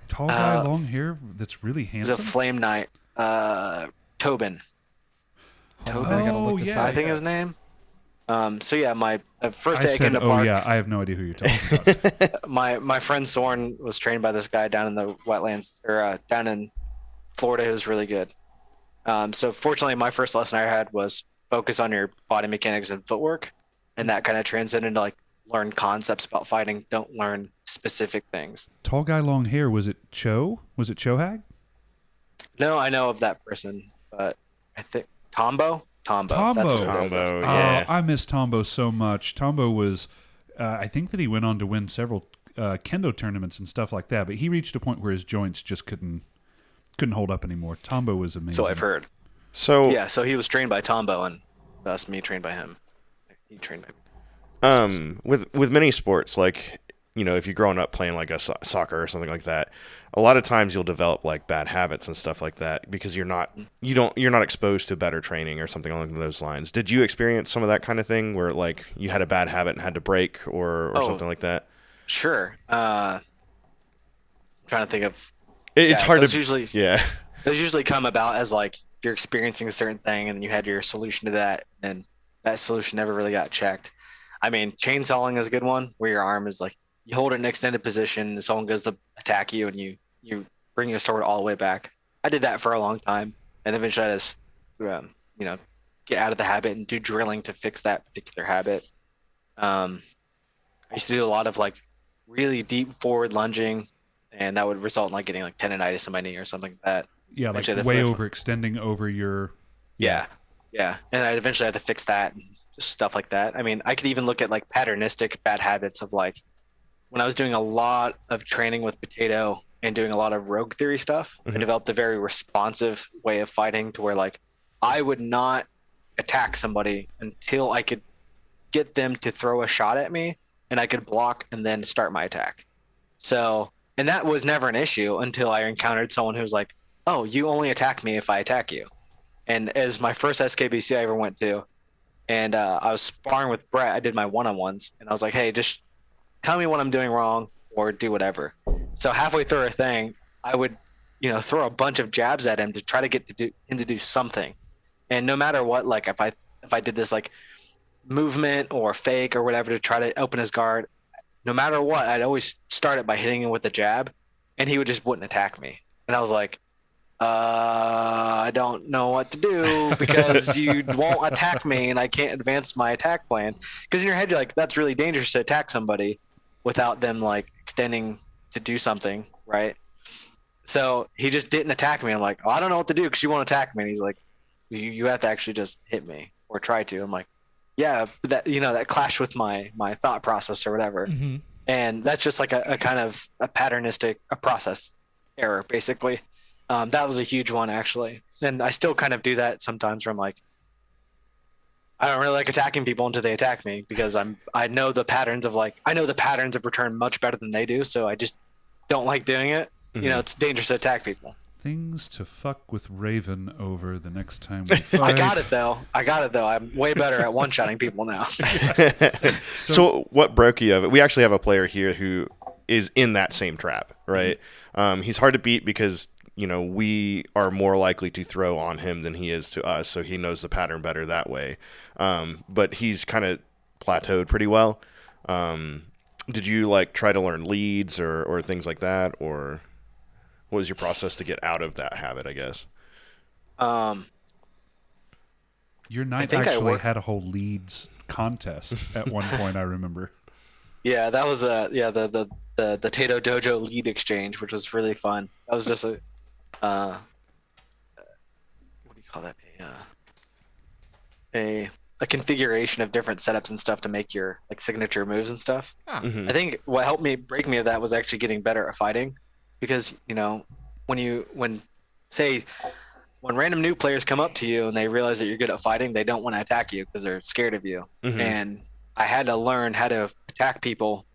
Tall guy, long hair. That's really He's handsome. a flame knight. Tobin. Hold on, I gotta look this yeah, up. I think his name. So yeah, my first I day I came said, to oh park. yeah, I have no idea who you're talking about. My friend Sorn was trained by this guy down in the wetlands, or down in Florida, who's really good. So fortunately, my first lesson I had was focus on your body mechanics and footwork, and that kind of transcended into like learn concepts about fighting. Don't learn specific things. Tall guy, long hair. Was it Cho? Was it Chohag? No, I know of that person, but I think Tombo. Tombo. That's what it was. Combo, yeah. Oh, I miss Tombo so much. Tombo was, I think that he went on to win several kendo tournaments and stuff like that. But he reached a point where his joints just couldn't hold up anymore. Tombo was amazing. So I've heard. So Yeah, so he was trained by Tombo, and thus me trained by him. He trained by me. with many sports, like, you know, if you're growing up playing like a soccer or something like that, a lot of times you'll develop like bad habits and stuff like that because you're not exposed to better training or something along those lines. Did you experience some of that kind of thing where like you had a bad habit and had to break or something like that? Sure. I'm trying to think of. It's hard those to usually those usually come about as like you're experiencing a certain thing and you had your solution to that, and that solution never really got checked. I mean, chainsawing is a good one where your arm is like you hold it in an extended position and someone goes to attack you and you bring your sword all the way back. I did that for a long time, and eventually I just get out of the habit and do drilling to fix that particular habit. I used to do a lot of like really deep forward lunging, and that would result in like getting like tendonitis in my knee or something like that. Yeah, like Eventually I had to way fix- overextending over your. Yeah. And I eventually had to fix that and just stuff like that. I mean, I could even look at like patternistic bad habits of like when I was doing a lot of training with Potato and doing a lot of rogue theory stuff, I developed a very responsive way of fighting to where like I would not attack somebody until I could get them to throw a shot at me and I could block and then start my attack. So, and that was never an issue until I encountered someone who was like, oh, you only attack me if I attack you. And as my first SKBC I ever went to, and I was sparring with Brett, I did my one-on-ones, and I was like, hey, just tell me what I'm doing wrong or do whatever. So halfway through a thing, I would, throw a bunch of jabs at him to try to get him to do something. And no matter what, like if I did this like movement or fake or whatever to try to open his guard, no matter what, I'd always start it by hitting him with a jab, and he wouldn't attack me. And I was like, I don't know what to do because you won't attack me and I can't advance my attack plan. Because in your head, you're like, that's really dangerous to attack somebody without them like extending to do something, right? So he just didn't attack me. I'm like, oh, I don't know what to do because you won't attack me. And he's like, you have to actually just hit me or try to. I'm like, yeah, that that clashed with my thought process or whatever. Mm-hmm. And that's just like a kind of a patternistic a process error, basically. That was a huge one, actually. And I still kind of do that sometimes, where I'm like, I don't really like attacking people until they attack me, because I know the patterns of return much better than they do, so I just don't like doing it. Mm-hmm. It's dangerous to attack people. Things to fuck with Raven over the next time we fight. I got it though. I'm way better at one-shotting people now. So what broke you of it? We actually have a player here who is in that same trap, right? He's hard to beat because we are more likely to throw on him than he is to us, so he knows the pattern better that way. But he's kind of plateaued pretty well. Did you try to learn leads or things like that, or what was your process to get out of that habit, I guess? Your knight actually had a whole leads contest at one point, I remember. Yeah, that was the Tato Dojo lead exchange, which was really fun. That was just a what do you call that? A configuration of different setups and stuff to make your signature moves and stuff. Mm-hmm. I think what helped me break me of that was actually getting better at fighting, because when random new players come up to you and they realize that you're good at fighting, they don't want to attack you because they're scared of you. Mm-hmm. And I had to learn how to attack people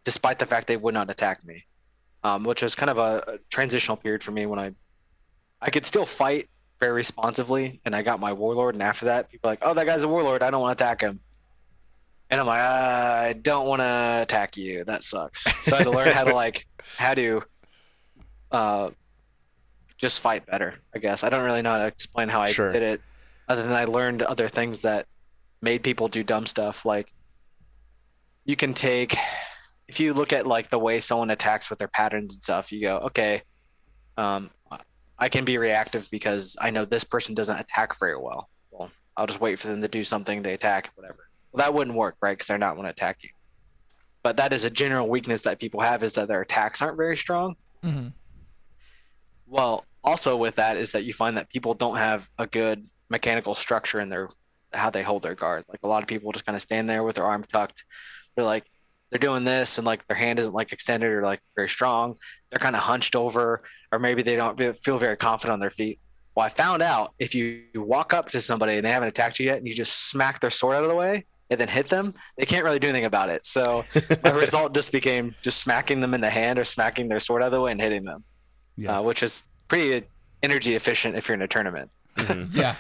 despite the fact they would not attack me, which was kind of a transitional period for me, when I could still fight very responsively, and I got my warlord, and after that people are like, oh, that guy's a warlord, I don't want to attack him. And I'm like, I don't want to attack you, that sucks. So I had to learn how to just fight better, I guess. I don't really know how to explain how I did it, other than I learned other things that made people do dumb stuff. Like, you can take, if you look at the way someone attacks with their patterns and stuff, you go, okay, I can be reactive because I know this person doesn't attack very well. Well, I'll just wait for them to do something, they attack, whatever. Well, that wouldn't work, right? Because they're not going to attack you. But that is a general weakness that people have, is that their attacks aren't very strong. Mm-hmm. Well, also with that is that you find that people don't have a good mechanical structure in how they hold their guard. A lot of people just kind of stand there with their arm tucked. They're doing this, and their hand isn't extended or very strong. They're kind of hunched over, or maybe they don't feel very confident on their feet. Well, I found out if you walk up to somebody and they haven't attacked you yet, and you just smack their sword out of the way and then hit them, they can't really do anything about it. So my result just became just smacking them in the hand or smacking their sword out of the way and hitting them, which is pretty energy efficient if you're in a tournament. Mm-hmm. Yeah.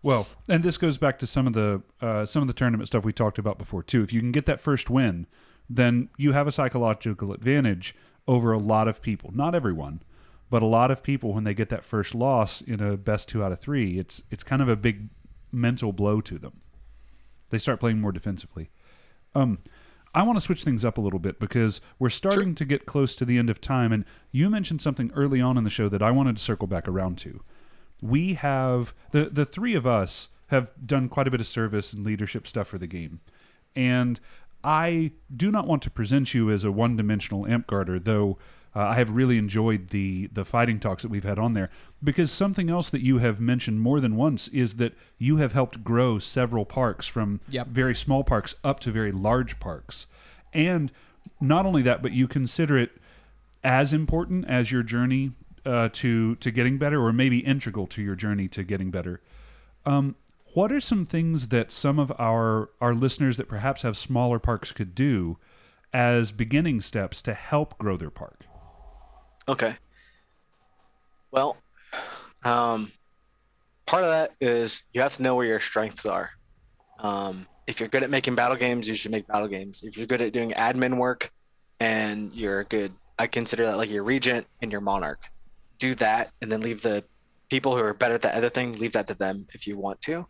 Well, and this goes back to some of the tournament stuff we talked about before too. If you can get that first win, then you have a psychological advantage over a lot of people. Not everyone, but a lot of people, when they get that first loss in a best 2 out of 3, it's kind of a big mental blow to them. They start playing more defensively. I want to switch things up a little bit because we're starting to get close to the end of time, and you mentioned something early on in the show that I wanted to circle back around to. We have the three of us have done quite a bit of service and leadership stuff for the game, and I do not want to present you as a one-dimensional Amtgarder, though I have really enjoyed the fighting talks that we've had on there, because something else that you have mentioned more than once is that you have helped grow several parks from very small parks up to very large parks. And not only that, but you consider it as important as your journey to getting better, or maybe integral to your journey to getting better. What are some things that some of our listeners that perhaps have smaller parks could do as beginning steps to help grow their park? Okay. Well, part of that is you have to know where your strengths are. If you're good at making battle games, you should make battle games. If you're good at doing admin work and you're good, I consider that your regent and your monarch. Do that, and then leave the people who are better at the other thing, leave that to them if you want to.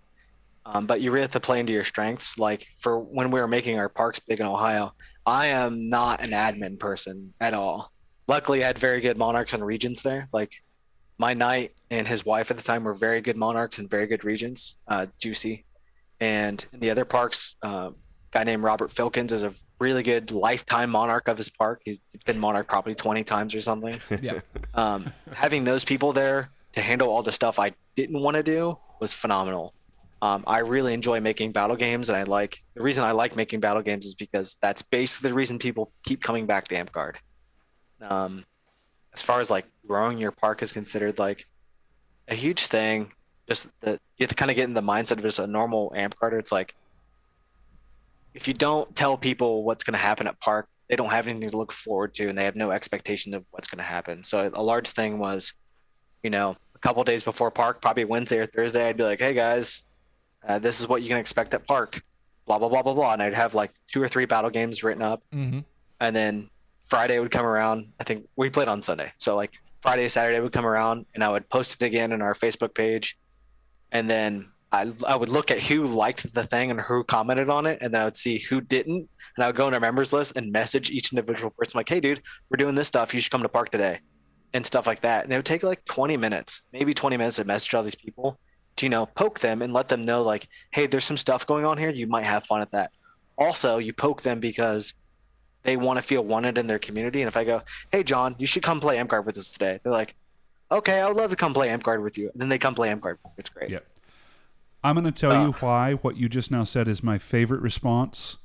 But you really have to play into your strengths. For when we were making our parks big in Ohio, I am not an admin person at all. Luckily, I had very good monarchs and regents there. My knight and his wife at the time were very good monarchs and very good regents, Juicy. And in the other parks, a guy named Robert Filkins is a really good lifetime monarch of his park. He's been monarch probably 20 times or something. Yeah. Having those people there to handle all the stuff I didn't want to do was phenomenal. I really enjoy making battle games, and the reason I like making battle games is because that's basically the reason people keep coming back to Amtgard. As far as like growing your park is considered like a huge thing, just that you have to kind of get in the mindset of just a normal Amtgarder. It's like, if you don't tell people what's going to happen at park, they don't have anything to look forward to, and they have no expectation of what's going to happen. So a large thing was, a couple days before park, probably Wednesday or Thursday, I'd be like, hey guys, this is what you can expect at park, blah, blah, blah, blah, blah. And I'd have like 2 or 3 battle games written up. Mm-hmm. And then Friday would come around. I think we played on Sunday. So like Friday, Saturday would come around, and I would post it again in our Facebook page. And then I would look at who liked the thing and who commented on it, and then I would see who didn't. And I would go in our members list and message each individual person like, hey, dude, we're doing this stuff. You should come to park today, and stuff like that. And it would take like 20 minutes, maybe 20 minutes to message all these people to, poke them and let them know like, hey, there's some stuff going on here. You might have fun at that. Also, you poke them because they want to feel wanted in their community. And if I go, hey, John, you should come play Amtgard with us today, they're like, okay, I would love to come play Amtgard with you. And then they come play Amtgard. It's great. Yep. I'm going to tell you why what you just now said is my favorite response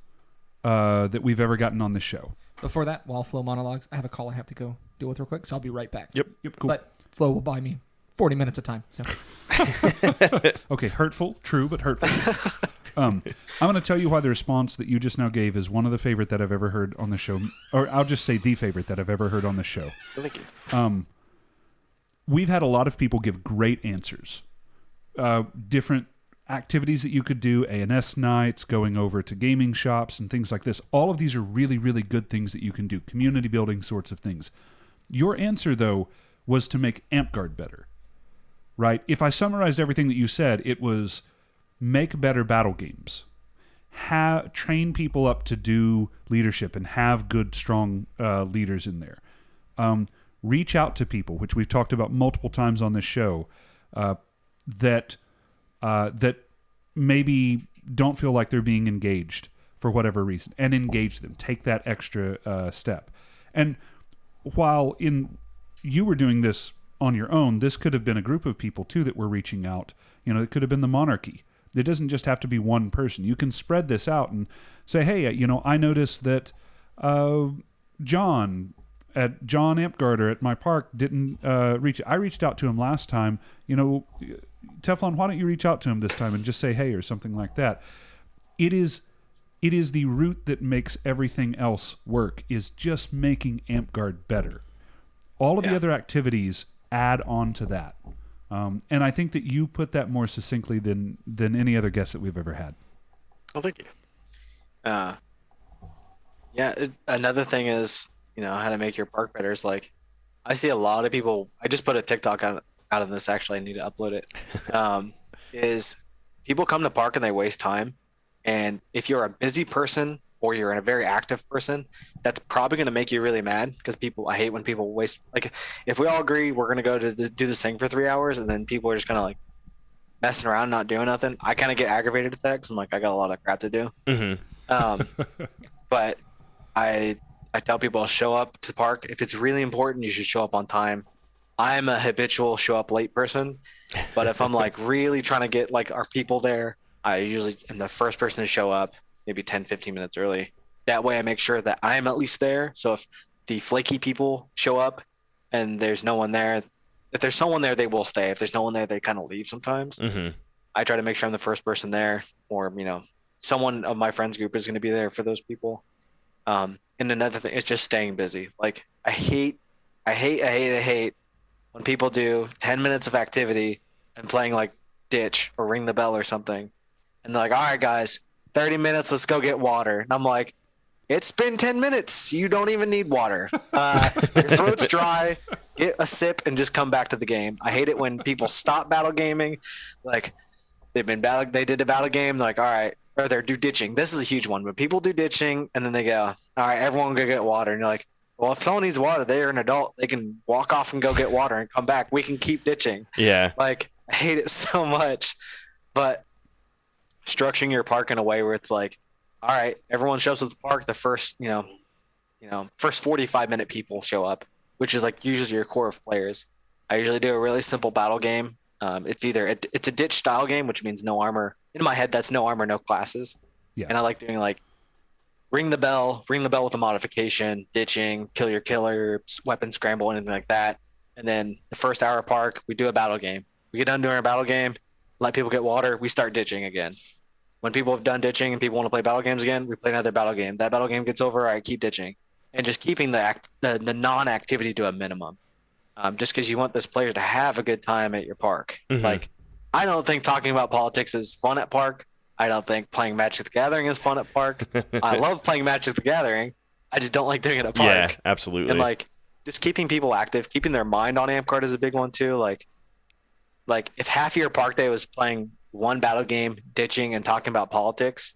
that we've ever gotten on this show. Before that, while Flo monologues, I have a call I have to go deal with real quick, so I'll be right back. Yep, cool. But Flo will buy me 40 minutes of time. So. Okay, hurtful, true, but hurtful. I'm going to tell you why the response that you just now gave is one of the favorite that I've ever heard on the show, or I'll just say the favorite that I've ever heard on the show. Thank you. We've had a lot of people give great answers. Different activities that you could do, A&S nights, going over to gaming shops and things like this. All of these are really, really good things that you can do. Community building sorts of things. Your answer, though, was to make Amtgard better, right? If I summarized everything that you said, it was make better battle games. Train people up to do leadership and have good, strong leaders in there. Reach out to people, which we've talked about multiple times on this show, that maybe don't feel like they're being engaged for whatever reason, and engage them. Take that extra step. And while you were doing this on your own, this could have been a group of people too that were reaching out. It could have been the monarchy. It doesn't just have to be one person. You can spread this out and say, hey, I noticed that John Amtgarder at my park didn't reach. I reached out to him last time. Teflon, why don't you reach out to him this time and just say hey or something like that? It is the root that makes everything else work, is just making Amtgard better. All of the other activities add on to that. And I think that you put that more succinctly than any other guest that we've ever had. Oh, thank you. Another thing is, how to make your park better is like, I see a lot of people, I just put a TikTok out of this, actually, I need to upload it, is people come to park and they waste time. And if you're a busy person or you're a very active person, that's probably going to make you really mad, because I hate when people waste, like if we all agree we're going to go to do this thing for 3 hours and then people are just kind of like messing around, not doing nothing, I kind of get aggravated at that because I'm like, I got a lot of crap to do. Mm-hmm. But I tell people I'll show up to park. If it's really important, you should show up on time. I'm a habitual show up late person, but if I'm like really trying to get like our people there, I usually am the first person to show up, maybe 10, 15 minutes early. That way I make sure that I'm at least there. So if the flaky people show up and there's no one there, if there's someone there, they will stay. If there's no one there, they kind of leave sometimes. Mm-hmm. I try to make sure I'm the first person there, or, someone of my friends group is going to be there for those people. And another thing is just staying busy. Like I hate when people do 10 minutes of activity and playing like ditch or ring the bell or something. And they're like, all right, guys, 30 minutes, let's go get water. And I'm like, it's been 10 minutes. You don't even need water. Your throat's dry. Get a sip and just come back to the game. I hate it when people stop battle gaming. Like they did a battle game. They're like, all right, or they do ditching. This is a huge one, but people do ditching and then they go, all right, everyone go get water. And you're like, well, if someone needs water, they're an adult. They can walk off and go get water and come back. We can keep ditching. Yeah. Like I hate it so much, but structuring your park in a way where it's like, all right, everyone shows up at the park. The first, first 45-minute people show up, which is like usually your core of players. I usually do a really simple battle game It's a ditch style game, which means no armor. In my head, that's no armor, no classes. Yeah. And I like doing like ring the bell with a modification, ditching, kill your killer, weapon scramble, anything like that. And then the first hour of park, we do a battle game. We get done doing our battle game, let people get water, we start ditching again. When people have done ditching and people want to play battle games again, we play another battle game. That battle game gets over, I keep ditching. And just keeping the non-activity to a minimum. Just because you want those players to have a good time at your park. Mhm. Like, I don't think talking about politics is fun at park. I don't think playing Magic the Gathering is fun at park. I love playing Magic the Gathering. I just don't like doing it at park. Yeah, absolutely. And like, just keeping people active, keeping their mind on Amp Card is a big one too. Like if half of your park day was playing one battle game, ditching, and talking about politics,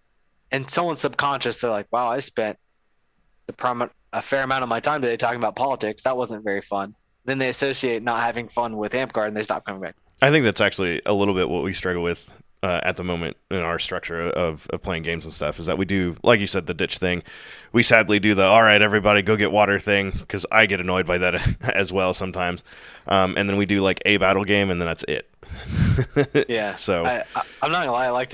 and someone's subconscious, they're like, wow, I spent a fair amount of my time today talking about politics. That wasn't very fun. Then they associate not having fun with Amp Card and they stop coming back. I think that's actually a little bit what we struggle with at the moment in our structure of playing games and stuff, is that we do, like you said, the ditch thing. We sadly do the, all right, everybody go get water thing, because I get annoyed by that as well sometimes. And then we do like a battle game, and then that's it. Yeah. So I'm not gonna lie, I like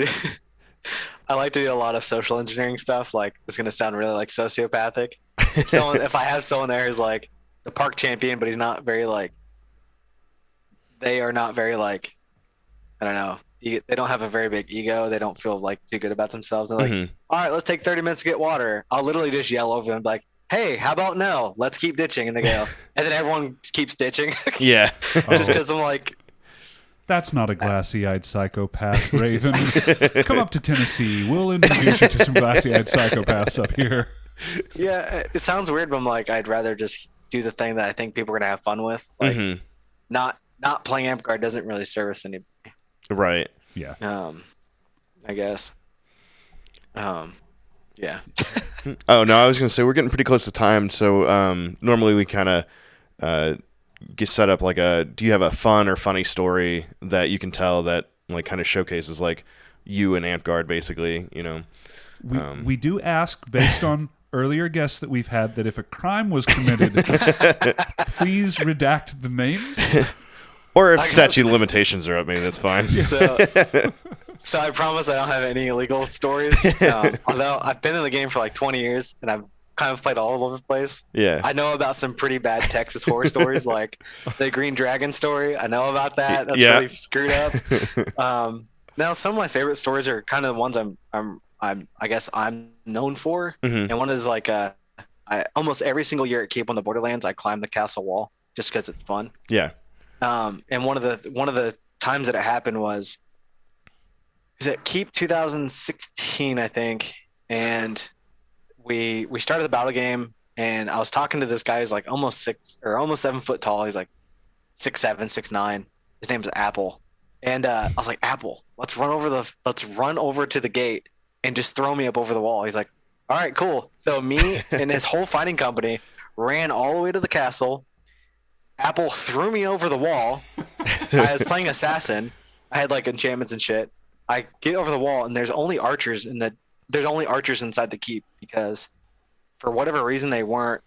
to do a lot of social engineering stuff. Like, it's gonna sound really like sociopathic. If I have someone there who's like the park champion, but he's not very like, they are not very like, I don't know. They don't have a very big ego. They don't feel like too good about themselves. They're like, all right, let's take 30 minutes to get water. I'll literally just yell over them like, hey, how about no? Let's keep ditching. And they go, and then everyone keeps ditching. yeah. Just because I'm like, That's not a glassy-eyed psychopath, Raven. Come up to Tennessee. We'll introduce you to some glassy-eyed psychopaths up here. yeah, it sounds weird, but I'm like, I'd rather just do the thing that I think people are gonna have fun with. Like, not playing Amp Card doesn't really service anybody. Right. Yeah. I guess. Yeah. Oh, no, I was going to say we're getting pretty close to time. So normally we kind of get set up like do you have a fun or funny story that you can tell that like kind of showcases like you and Amp Guard basically, you know? We do ask, based on earlier guests that we've had, that if a crime was committed, please redact the names. Or if statute of limitations are up, maybe that's fine. So I promise I don't have any illegal stories. Although I've been in the game for like 20 years and I've kind of played all over the place. Yeah. I know about some pretty bad Texas horror stories, like the Green Dragon story. I know about that. That's really screwed up. Now some of my favorite stories are kind of the ones I guess I'm known for. And one is like I almost every single year at Cape on the Borderlands, I climb the castle wall just because it's fun. Yeah. And one of the times that it happened was at Keep 2016, I think, and we started the battle game, and I was talking to this guy who's like almost 7 foot tall. He's like 6'7", 6'9". His name's Apple, and I was like, Apple, let's run over to the gate and just throw me up over the wall. He's like, all right, cool. So me and his whole fighting company ran all the way to the castle. Apple threw me over the wall. I was playing assassin. I had like enchantments and shit. I get over the wall and there's only archers inside the keep because for whatever reason they weren't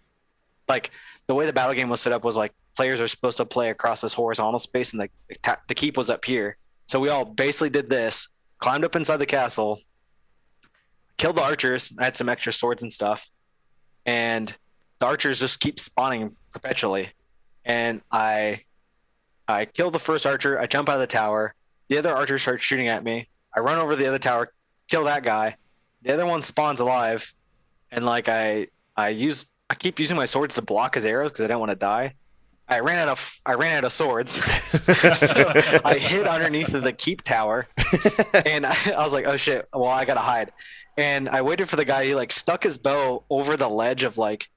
like the way the battle game was set up was like players are supposed to play across this horizontal space and the keep was up here. So we all basically did this, climbed up inside the castle, killed the archers. I had some extra swords and stuff, and the archers just keep spawning perpetually. And I kill the first archer. I jump out of the tower. The other archer starts shooting at me. I run over the other tower, kill that guy. The other one spawns alive, and like I keep using my swords to block his arrows because I don't want to die. I ran out of swords, so I hid underneath the keep tower, and I was like, oh shit! Well, I gotta hide. And I waited for the guy. He like stuck his bow over the ledge of like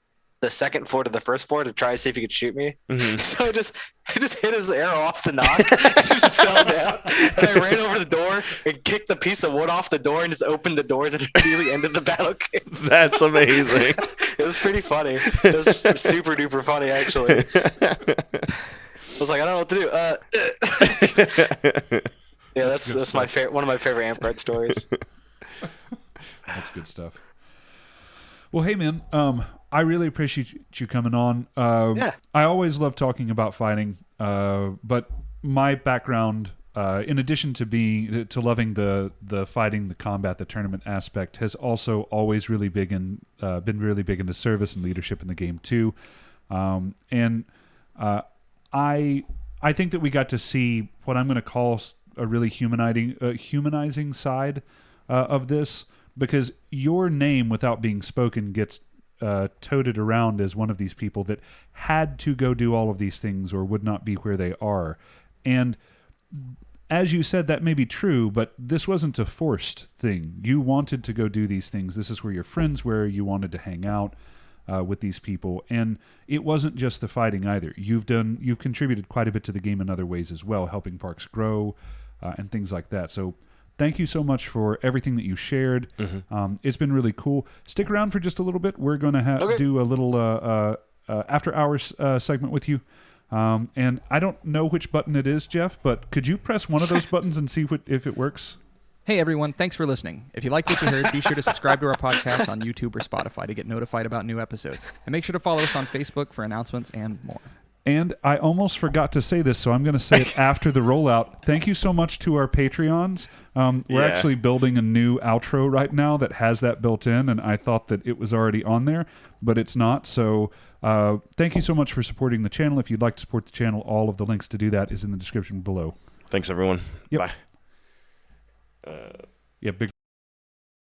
the second floor to the first floor to try to see if he could shoot me. So I just hit his arrow off the knock. He just fell down. And I ran over the door and kicked the piece of wood off the door and just opened the doors and immediately ended the battle game. That's amazing. It was pretty funny. It was super duper funny, actually. I was like, I don't know what to do. Yeah, that's my favorite. One of my favorite Amp Card stories. That's good stuff. Well, hey man, I really appreciate you coming on. Yeah. I always love talking about fighting, but my background, in addition to loving the fighting, the combat, the tournament aspect, has also always really been really big into service and leadership in the game too. I think that we got to see what I'm going to call a really humanizing side of this, because your name, without being spoken, gets toted around as one of these people that had to go do all of these things or would not be where they are. And as you said, that may be true, but this wasn't a forced thing. You wanted to go do these things. This is where your friends were. You wanted to hang out with these people, and it wasn't just the fighting either. You've contributed quite a bit to the game in other ways as well, helping parks grow and things like that. So thank you so much for everything that you shared. It's been really cool. Stick around for just a little bit. We're going to do a little after hours segment with you. And I don't know which button it is, Jeff, but could you press one of those buttons and see if it works? Hey everyone, thanks for listening. If you liked what you heard, be sure to subscribe to our podcast on YouTube or Spotify to get notified about new episodes. And make sure to follow us on Facebook for announcements and more. And I almost forgot to say this, so I'm going to say it after the rollout. Thank you so much to our Patreons. We're actually building a new outro right now that has that built in, and I thought that it was already on there, but it's not. So thank you so much for supporting the channel. If you'd like to support the channel, all of the links to do that is in the description below. Thanks, everyone. Yep. Bye. Yeah, big